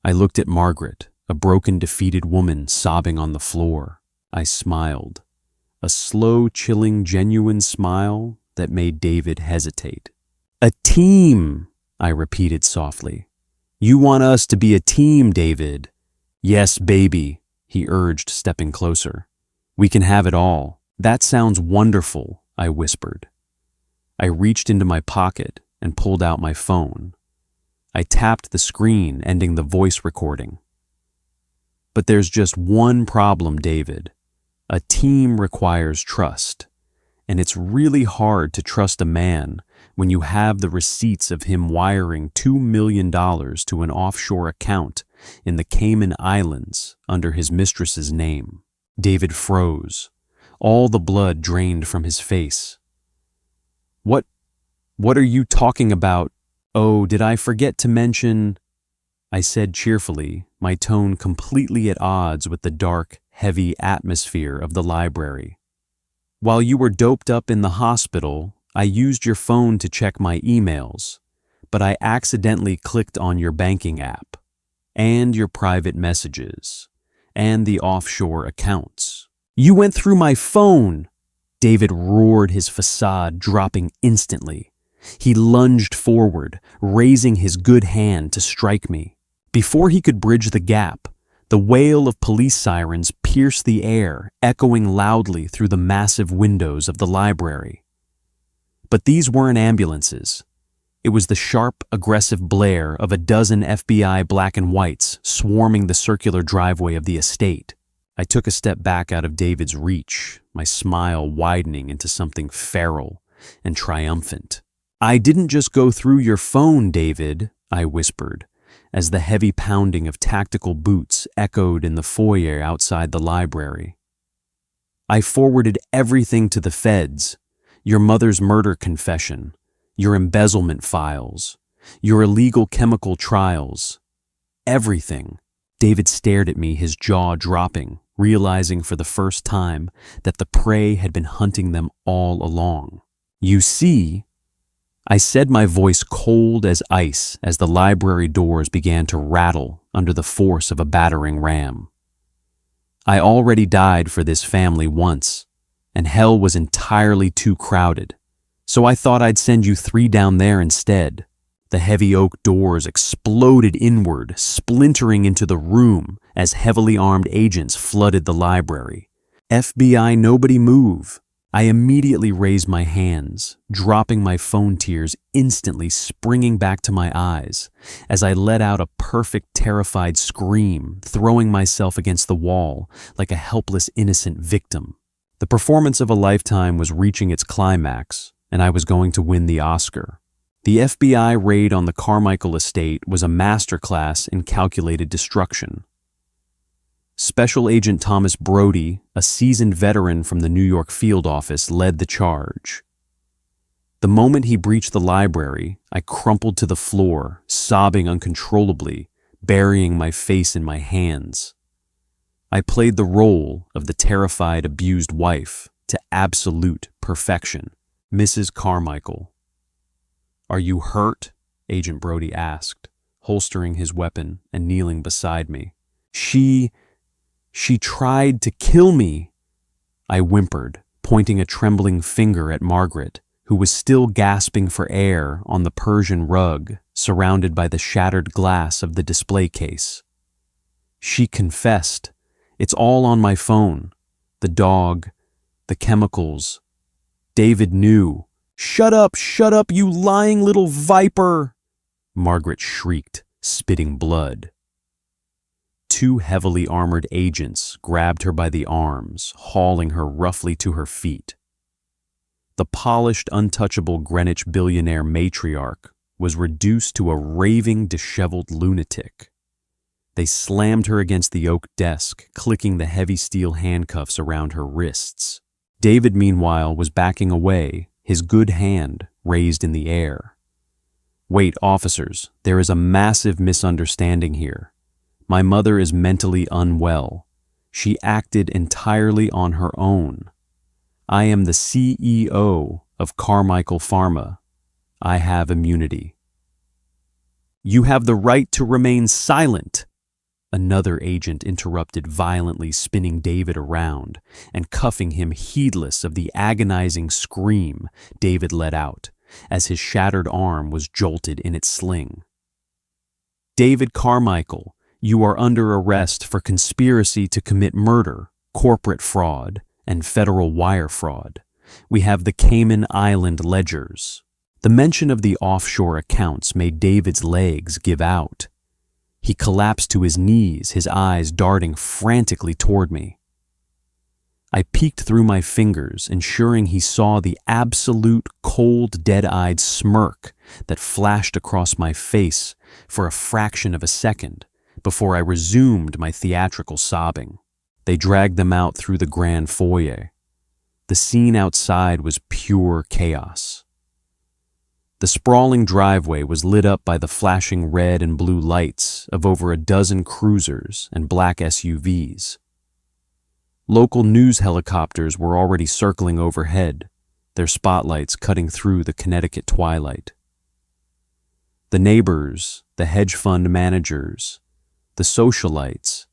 I looked at Margaret, a broken, defeated woman sobbing on the floor. I smiled, a slow, chilling, genuine smile that made David hesitate. "A team," I repeated softly. "You want us to be a team, David." "Yes, baby," he urged, stepping closer. "We can have it all." "That sounds wonderful," I whispered. I reached into my pocket and pulled out my phone. I tapped the screen, ending the voice recording. "But there's just one problem, David. A team requires trust, and it's really hard to trust a man when you have the receipts of him wiring $2 million to an offshore account in the Cayman Islands under his mistress's name." David froze, all the blood drained from his face. What are you talking about? Oh, did I forget to mention?" I said cheerfully, my tone completely at odds with the dark, heavy atmosphere of the library. "While you were doped up in the hospital, I used your phone to check my emails, but I accidentally clicked on your banking app, and your private messages, and the offshore accounts." "You went through my phone!" David roared, his facade dropping instantly. He lunged forward, raising his good hand to strike me. Before he could bridge the gap, the wail of police sirens pierced the air, echoing loudly through the massive windows of the library. But these weren't ambulances. It was the sharp, aggressive blare of a dozen FBI black and whites swarming the circular driveway of the estate. I took a step back out of David's reach, my smile widening into something feral and triumphant. "I didn't just go through your phone, David," I whispered, as the heavy pounding of tactical boots echoed in the foyer outside the library. "I forwarded everything to the feds: your mother's murder confession, your embezzlement files, your illegal chemical trials. Everything." David stared at me, his jaw dropping, realizing for the first time that the prey had been hunting them all along. "You see," I said, my voice cold as ice as the library doors began to rattle under the force of a battering ram. "I already died for this family once, and hell was entirely too crowded, so I thought I'd send you 3 down there instead." The heavy oak doors exploded inward, splintering into the room as heavily armed agents flooded the library. "FBI, nobody move." I immediately raised my hands, dropping my phone, tears instantly springing back to my eyes as I let out a perfect, terrified scream, throwing myself against the wall like a helpless, innocent victim. The performance of a lifetime was reaching its climax, and I was going to win the Oscar. The FBI raid on the Carmichael estate was a masterclass in calculated destruction. Special Agent Thomas Brody, a seasoned veteran from the New York field office, led the charge. The moment he breached the library, I crumpled to the floor, sobbing uncontrollably, burying my face in my hands. I played the role of the terrified, abused wife to absolute perfection. "Mrs. Carmichael." "Are you hurt?" Agent Brody asked, holstering his weapon and kneeling beside me. She tried to kill me," I whimpered, pointing a trembling finger at Margaret, who was still gasping for air on the Persian rug, surrounded by the shattered glass of the display case. "She confessed. It's all on my phone. The dog, the chemicals. David knew." Shut up, you lying little viper!" Margaret shrieked, spitting blood. 2 heavily armored agents grabbed her by the arms, hauling her roughly to her feet. The polished, untouchable Greenwich billionaire matriarch was reduced to a raving, disheveled lunatic. They slammed her against the oak desk, clicking the heavy steel handcuffs around her wrists. David, meanwhile, was backing away, his good hand raised in the air. "Wait, officers, there is a massive misunderstanding here. My mother is mentally unwell. She acted entirely on her own. I am the CEO of Carmichael Pharma. I have immunity. You have the right to remain silent. Another agent interrupted, violently spinning David around and cuffing him, heedless of the agonizing scream David let out as his shattered arm was jolted in its sling. David Carmichael, you are under arrest for conspiracy to commit murder, corporate fraud, and federal wire fraud. We have the Cayman Island ledgers. The mention of the offshore accounts made David's legs give out. He collapsed to his knees, his eyes darting frantically toward me. I peeked through my fingers, ensuring he saw the absolute cold, dead-eyed smirk that flashed across my face for a fraction of a second before I resumed my theatrical sobbing. They dragged them out through the grand foyer. The scene outside was pure chaos. The sprawling driveway was lit up by the flashing red and blue lights of over a dozen cruisers and black SUVs. Local news helicopters were already circling overhead, their spotlights cutting through the Connecticut twilight. The neighbors, the hedge fund managers, the socialites,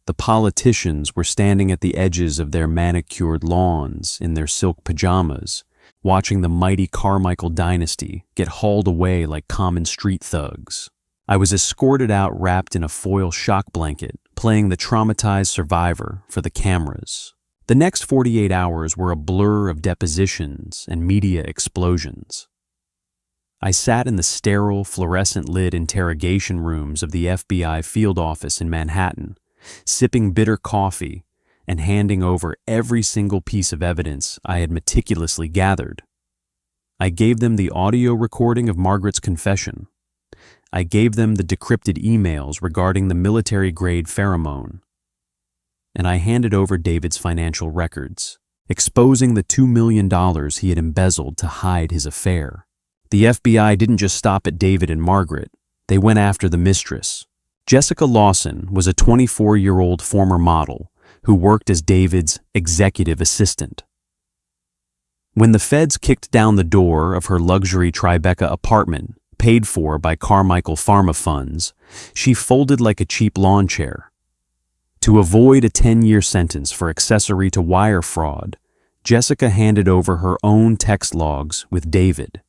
the politicians were standing at the edges of their manicured lawns in their silk pajamas, watching the mighty Carmichael dynasty get hauled away like common street thugs. I was escorted out wrapped in a foil shock blanket, playing the traumatized survivor for the cameras. The next 48 hours were a blur of depositions and media explosions. I sat in the sterile, fluorescent-lit interrogation rooms of the FBI field office in Manhattan, sipping bitter coffee and handing over every single piece of evidence I had meticulously gathered. I gave them the audio recording of Margaret's confession. I gave them the decrypted emails regarding the military-grade pheromone. And I handed over David's financial records, exposing the $2 million he had embezzled to hide his affair. The FBI didn't just stop at David and Margaret. They went after the mistress. Jessica Lawson was a 24-year-old former model who worked as David's executive assistant. When the feds kicked down the door of her luxury Tribeca apartment, paid for by Carmichael Pharma funds, she folded like a cheap lawn chair. To avoid a 10-year sentence for accessory to wire fraud, Jessica handed over her own text logs with David.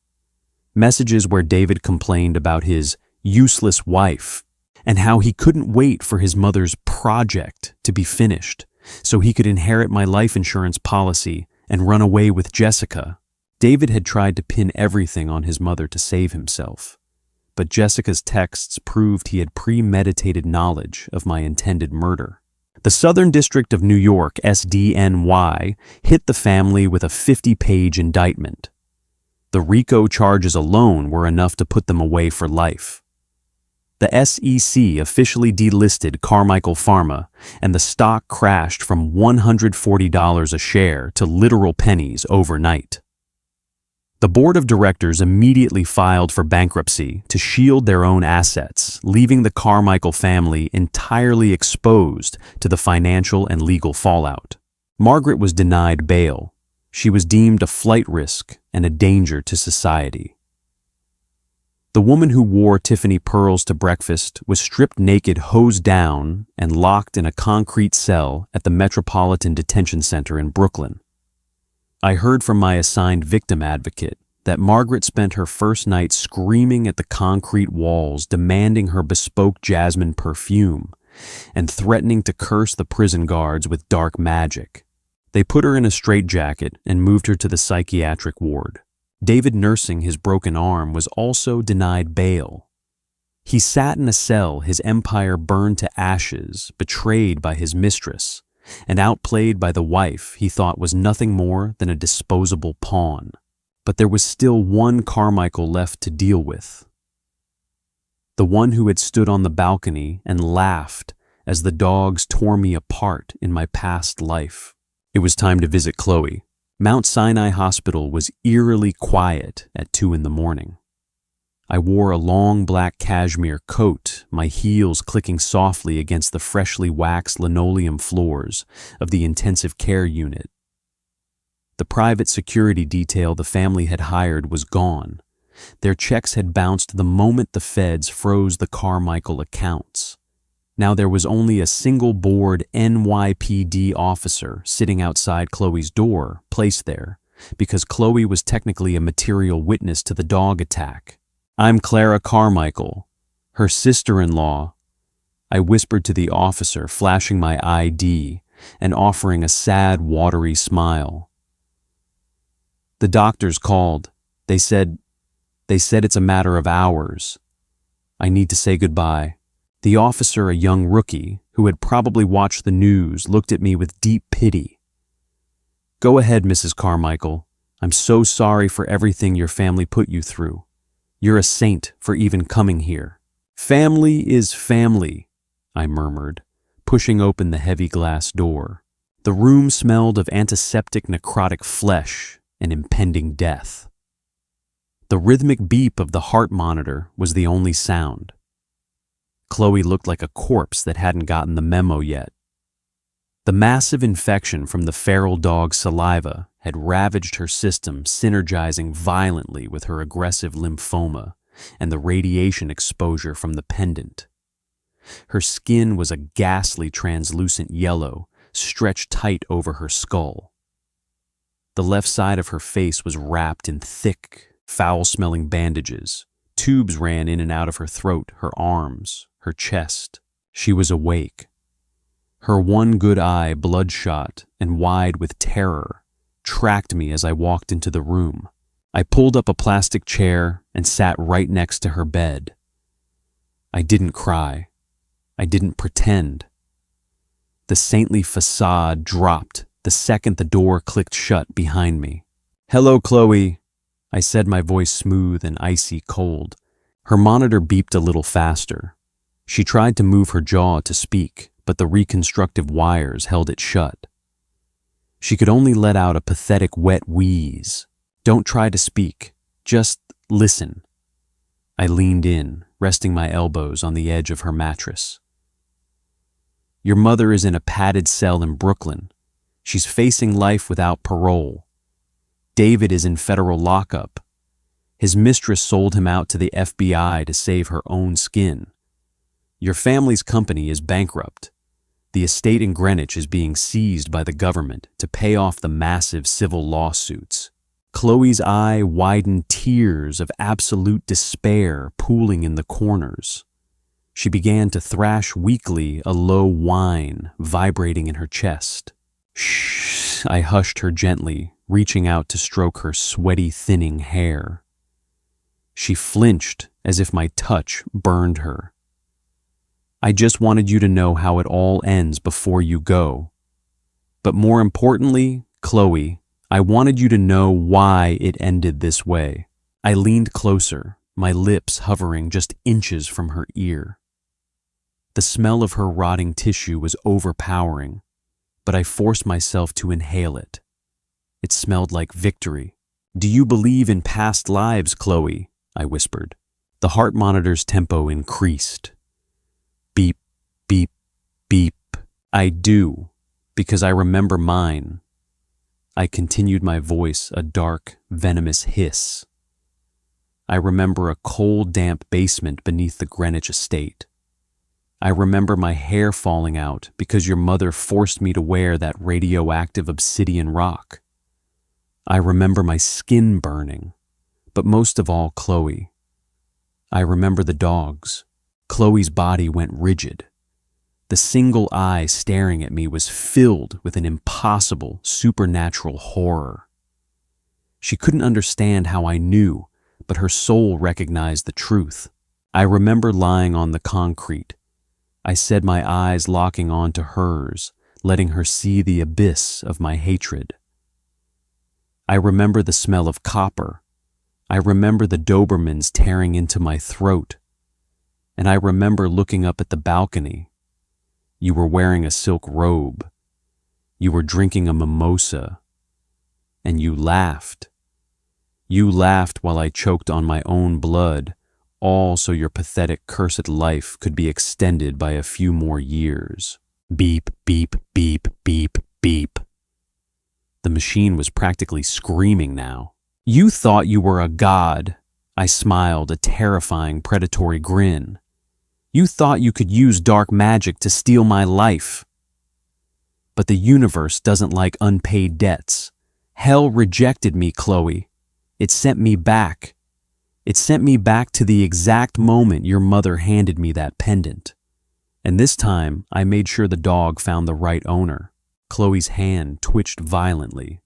Messages where David complained about his useless wife and how he couldn't wait for his mother's project to be finished so he could inherit my life insurance policy and run away with Jessica. David had tried to pin everything on his mother to save himself, but Jessica's texts proved he had premeditated knowledge of my intended murder. The Southern District of New York, SDNY, hit the family with a 50-page indictment. The RICO charges alone were enough to put them away for life. The SEC officially delisted Carmichael Pharma, and the stock crashed from $140 a share to literal pennies overnight. The board of directors immediately filed for bankruptcy to shield their own assets, leaving the Carmichael family entirely exposed to the financial and legal fallout. Margaret was denied bail. She was deemed a flight risk and a danger to society. The woman who wore Tiffany pearls to breakfast was stripped naked, hosed down, and locked in a concrete cell at the Metropolitan Detention Center in Brooklyn. I heard from my assigned victim advocate that Margaret spent her first night screaming at the concrete walls, demanding her bespoke jasmine perfume, and threatening to curse the prison guards with dark magic. They put her in a straitjacket and moved her to the psychiatric ward. David, nursing his broken arm, was also denied bail. He sat in a cell, his empire burned to ashes, betrayed by his mistress, and outplayed by the wife he thought was nothing more than a disposable pawn. But there was still one Carmichael left to deal with. The one who had stood on the balcony and laughed as the dogs tore me apart in my past life. It was time to visit Chloe. Mount Sinai Hospital was eerily quiet at 2 in the morning. I wore a long black cashmere coat, my heels clicking softly against the freshly waxed linoleum floors of the intensive care unit. The private security detail the family had hired was gone. Their checks had bounced the moment the feds froze the Carmichael accounts. Now there was only a single-board NYPD officer sitting outside Chloe's door, placed there, because Chloe was technically a material witness to the dog attack. "I'm Clara Carmichael, her sister-in-law," I whispered to the officer, flashing my ID and offering a sad, watery smile. "The doctors called. They said it's a matter of hours. I need to say goodbye." The officer, a young rookie who had probably watched the news, looked at me with deep pity. "Go ahead, Mrs. Carmichael. I'm so sorry for everything your family put you through. You're a saint for even coming here." "Family is family," I murmured, pushing open the heavy glass door. The room smelled of antiseptic necrotic flesh and impending death. The rhythmic beep of the heart monitor was the only sound. Chloe looked like a corpse that hadn't gotten the memo yet. The massive infection from the feral dog's saliva had ravaged her system, synergizing violently with her aggressive lymphoma and the radiation exposure from the pendant. Her skin was a ghastly translucent yellow, stretched tight over her skull. The left side of her face was wrapped in thick, foul-smelling bandages. Tubes ran in and out of her throat, her arms, her chest. She was awake. Her one good eye, bloodshot and wide with terror, tracked me as I walked into the room. I pulled up a plastic chair and sat right next to her bed. I didn't cry. I didn't pretend. The saintly facade dropped the second the door clicked shut behind me. "Hello, Chloe," I said, my voice smooth and icy cold. Her monitor beeped a little faster. She tried to move her jaw to speak, but the reconstructive wires held it shut. She could only let out a pathetic wet wheeze. "Don't try to speak. Just listen." I leaned in, resting my elbows on the edge of her mattress. "Your mother is in a padded cell in Brooklyn. She's facing life without parole. David is in federal lockup. His mistress sold him out to the FBI to save her own skin. Your family's company is bankrupt. The estate in Greenwich is being seized by the government to pay off the massive civil lawsuits." Chloe's eye widened, tears of absolute despair pooling in the corners. She began to thrash weakly, a low whine vibrating in her chest. "Shh," I hushed her gently, reaching out to stroke her sweaty, thinning hair. She flinched as if my touch burned her. "I just wanted you to know how it all ends before you go. But more importantly, Chloe, I wanted you to know why it ended this way." I leaned closer, my lips hovering just inches from her ear. The smell of her rotting tissue was overpowering, but I forced myself to inhale it. It smelled like victory. "Do you believe in past lives, Chloe?" I whispered. The heart monitor's tempo increased. Beep, beep, beep. "I do, because I remember mine." I continued, my voice a dark, venomous hiss. "I remember a cold, damp basement beneath the Greenwich estate. I remember my hair falling out because your mother forced me to wear that radioactive obsidian rock. I remember my skin burning, but most of all, Chloe, I remember the dogs." Chloe's body went rigid. The single eye staring at me was filled with an impossible, supernatural horror. She couldn't understand how I knew, but her soul recognized the truth. I remember lying on the concrete. I said, my eyes locking onto hers, letting her see the abyss of my hatred. I remember the smell of copper. I remember the Dobermans tearing into my throat. And I remember looking up at the balcony. You were wearing a silk robe. You were drinking a mimosa. And you laughed. You laughed while I choked on my own blood, all so your pathetic, cursed life could be extended by a few more years. Beep, beep, beep, beep, beep. The machine was practically screaming now. You thought you were a god. I smiled, a terrifying, predatory grin. You thought you could use dark magic to steal my life. But the universe doesn't like unpaid debts. Hell rejected me, Chloe. It sent me back. It sent me back to the exact moment your mother handed me that pendant. And this time, I made sure the dog found the right owner. Chloe's hand twitched violently,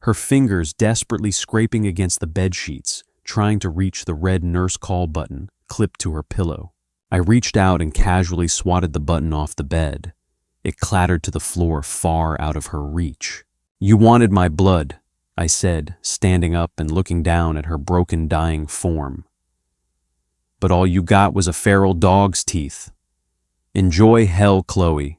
her fingers desperately scraping against the bedsheets, trying to reach the red nurse call button clipped to her pillow. I reached out and casually swatted the button off the bed. It clattered to the floor far out of her reach. You wanted my blood, I said, standing up and looking down at her broken, dying form. But all you got was a feral dog's teeth. Enjoy hell, Chloe.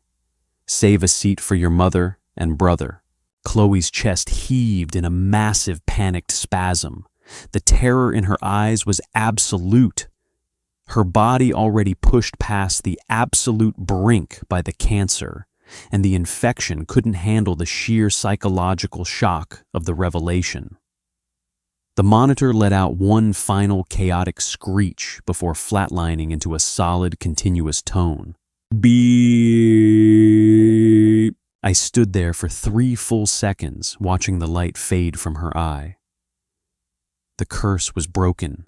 Save a seat for your mother and brother. Chloe's chest heaved in a massive, panicked spasm. The terror in her eyes was absolute. Her body already pushed past the absolute brink by the cancer, and the infection couldn't handle the sheer psychological shock of the revelation. The monitor let out one final chaotic screech before flatlining into a solid, continuous tone. Beep. I stood there for 3 full seconds, watching the light fade from her eye. The curse was broken.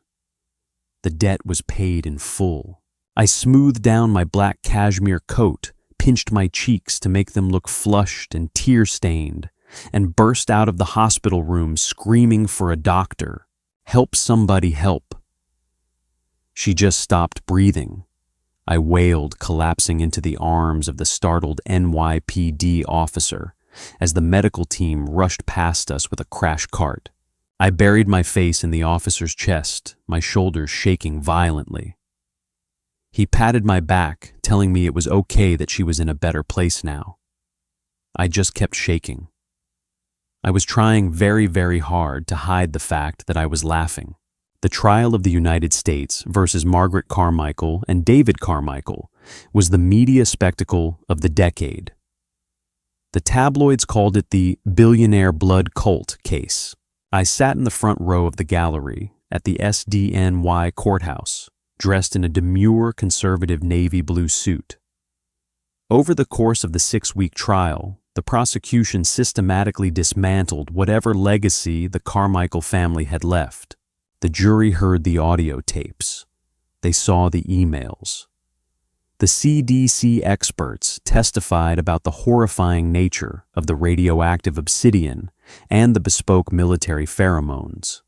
The debt was paid in full. I smoothed down my black cashmere coat, pinched my cheeks to make them look flushed and tear-stained, and burst out of the hospital room screaming for a doctor. Help somebody help. She just stopped breathing. I wailed, collapsing into the arms of the startled NYPD officer as the medical team rushed past us with a crash cart. I buried my face in the officer's chest, my shoulders shaking violently. He patted my back, telling me it was okay that she was in a better place now. I just kept shaking. I was trying very, very hard to hide the fact that I was laughing. The trial of the United States versus Margaret Carmichael and David Carmichael was the media spectacle of the decade. The tabloids called it the billionaire blood cult case. I sat in the front row of the gallery at the SDNY courthouse, dressed in a demure conservative navy blue suit. Over the course of the 6-week trial, the prosecution systematically dismantled whatever legacy the Carmichael family had left. The jury heard the audio tapes. They saw the emails. The CDC experts testified about the horrifying nature of the radioactive obsidian and the bespoke military pheromones.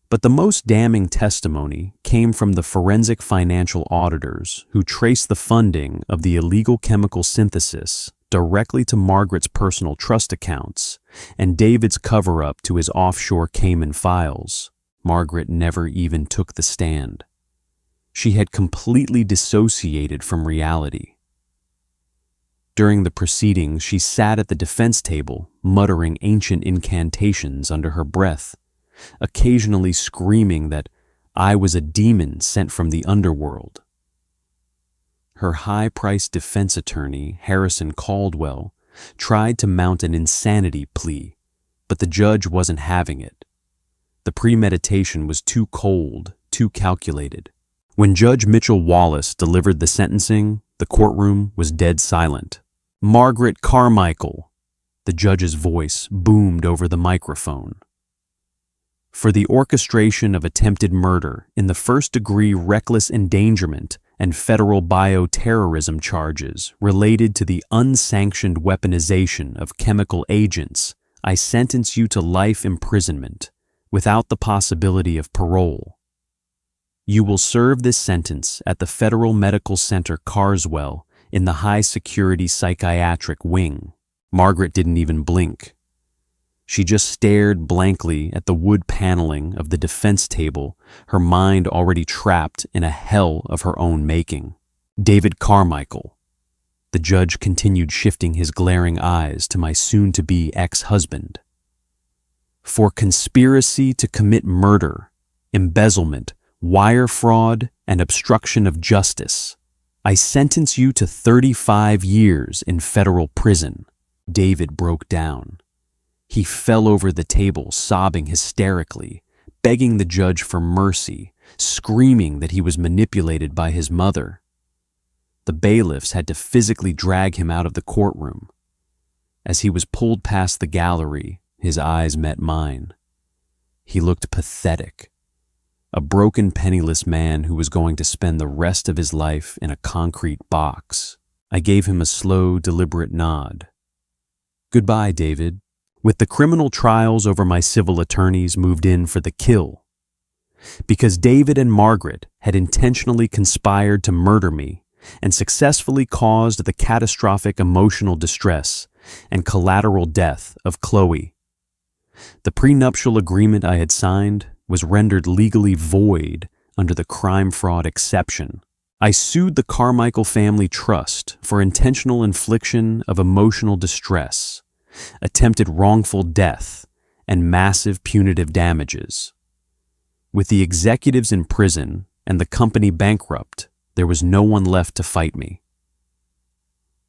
But the most damning testimony came from the forensic financial auditors who traced the funding of the illegal chemical synthesis directly to Margaret's personal trust accounts and David's cover-up to his offshore Cayman files. Margaret never even took the stand. She had completely dissociated from reality. During the proceedings, she sat at the defense table, muttering ancient incantations under her breath, occasionally screaming that I was a demon sent from the underworld. Her high-priced defense attorney, Harrison Caldwell, tried to mount an insanity plea, but the judge wasn't having it. The premeditation was too cold, too calculated. When Judge Mitchell Wallace delivered the sentencing, the courtroom was dead silent. Margaret Carmichael, the judge's voice boomed over the microphone. For the orchestration of attempted murder in the first-degree reckless endangerment and federal bioterrorism charges related to the unsanctioned weaponization of chemical agents, I sentence you to life imprisonment without the possibility of parole. You will serve this sentence at the Federal Medical Center Carswell in the high-security psychiatric wing. Margaret didn't even blink. She just stared blankly at the wood paneling of the defense table, her mind already trapped in a hell of her own making. David Carmichael. The judge continued shifting his glaring eyes to my soon-to-be ex-husband. For conspiracy to commit murder, embezzlement, wire fraud, and obstruction of justice. I sentence you to 35 years in federal prison." David broke down. He fell over the table, sobbing hysterically, begging the judge for mercy, screaming that he was manipulated by his mother. The bailiffs had to physically drag him out of the courtroom. As he was pulled past the gallery, his eyes met mine. He looked pathetic, a broken, penniless man who was going to spend the rest of his life in a concrete box. I gave him a slow, deliberate nod. "Goodbye, David." With the criminal trials over my civil attorneys moved in for the kill. Because David and Margaret had intentionally conspired to murder me and successfully caused the catastrophic emotional distress and collateral death of Chloe. The prenuptial agreement I had signed was rendered legally void under the crime fraud exception. I sued the Carmichael Family Trust for intentional infliction of emotional distress, attempted wrongful death, and massive punitive damages. With the executives in prison and the company bankrupt, there was no one left to fight me.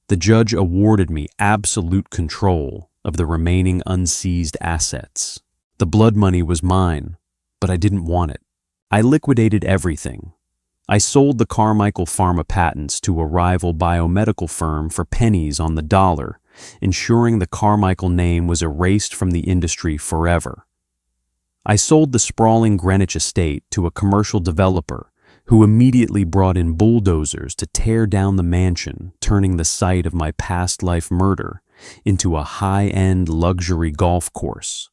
The judge awarded me absolute control of the remaining unseized assets. The blood money was mine, but I didn't want it. I liquidated everything. I sold the Carmichael Pharma patents to a rival biomedical firm for pennies on the dollar, ensuring the Carmichael name was erased from the industry forever. I sold the sprawling Greenwich estate to a commercial developer who immediately brought in bulldozers to tear down the mansion, turning the site of my past life murder into a high-end luxury golf course.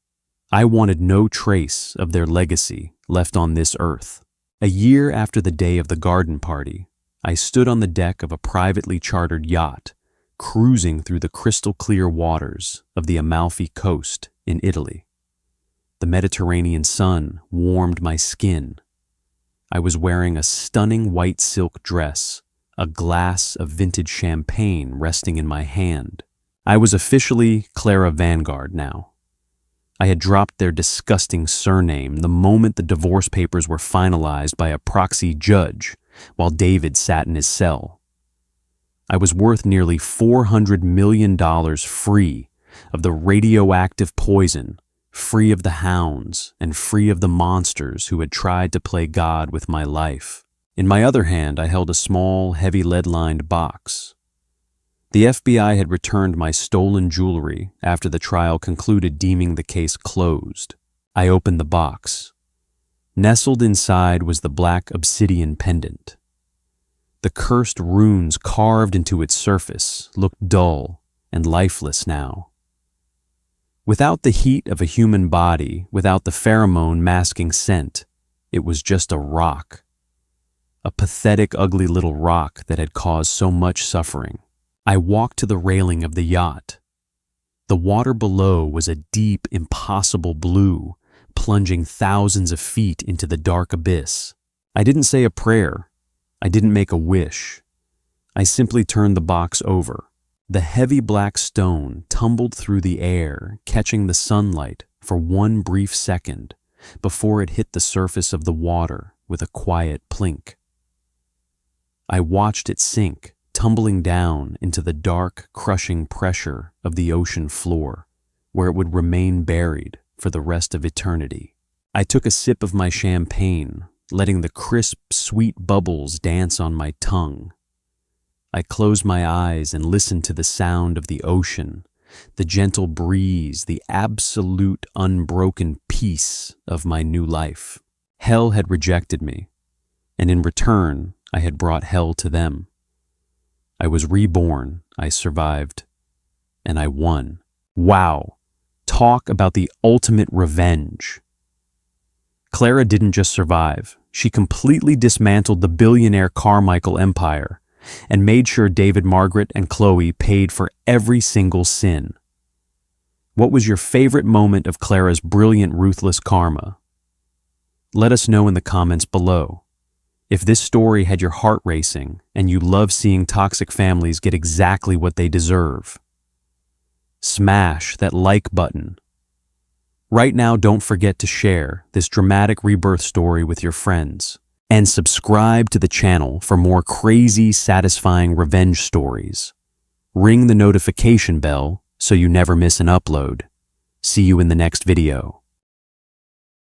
I wanted no trace of their legacy left on this earth. A year after the day of the garden party, I stood on the deck of a privately chartered yacht, cruising through the crystal-clear waters of the Amalfi Coast in Italy. The Mediterranean sun warmed my skin. I was wearing a stunning white silk dress, a glass of vintage champagne resting in my hand. I was officially Clara Vanguard now. I had dropped their disgusting surname the moment the divorce papers were finalized by a proxy judge while David sat in his cell. I was worth nearly $400 million free of the radioactive poison, free of the hounds, and free of the monsters who had tried to play God with my life. In my other hand, I held a small, heavy lead-lined box. The FBI had returned my stolen jewelry after the trial concluded, deeming the case closed. I opened the box. Nestled inside was the black obsidian pendant. The cursed runes carved into its surface looked dull and lifeless now. Without the heat of a human body, without the pheromone masking scent, it was just a rock. A pathetic, ugly little rock that had caused so much suffering. I walked to the railing of the yacht. The water below was a deep, impossible blue, plunging thousands of feet into the dark abyss. I didn't say a prayer. I didn't make a wish. I simply turned the box over. The heavy black stone tumbled through the air, catching the sunlight for one brief second before it hit the surface of the water with a quiet plink. I watched it sink, tumbling down into the dark, crushing pressure of the ocean floor, where it would remain buried for the rest of eternity. I took a sip of my champagne, letting the crisp, sweet bubbles dance on my tongue. I closed my eyes and listened to the sound of the ocean, the gentle breeze, the absolute unbroken peace of my new life. Hell had rejected me, and in return, I had brought hell to them. I was reborn, I survived, and I won. Wow, talk about the ultimate revenge. Clara didn't just survive, she completely dismantled the billionaire Carmichael empire and made sure David, Margaret, and Chloe paid for every single sin. What was your favorite moment of Clara's brilliant, ruthless karma? Let us know in the comments below. If this story had your heart racing and you love seeing toxic families get exactly what they deserve, smash that like button. Right now, don't forget to share this dramatic rebirth story with your friends. And subscribe to the channel for more crazy, satisfying revenge stories. Ring the notification bell so you never miss an upload. See you in the next video.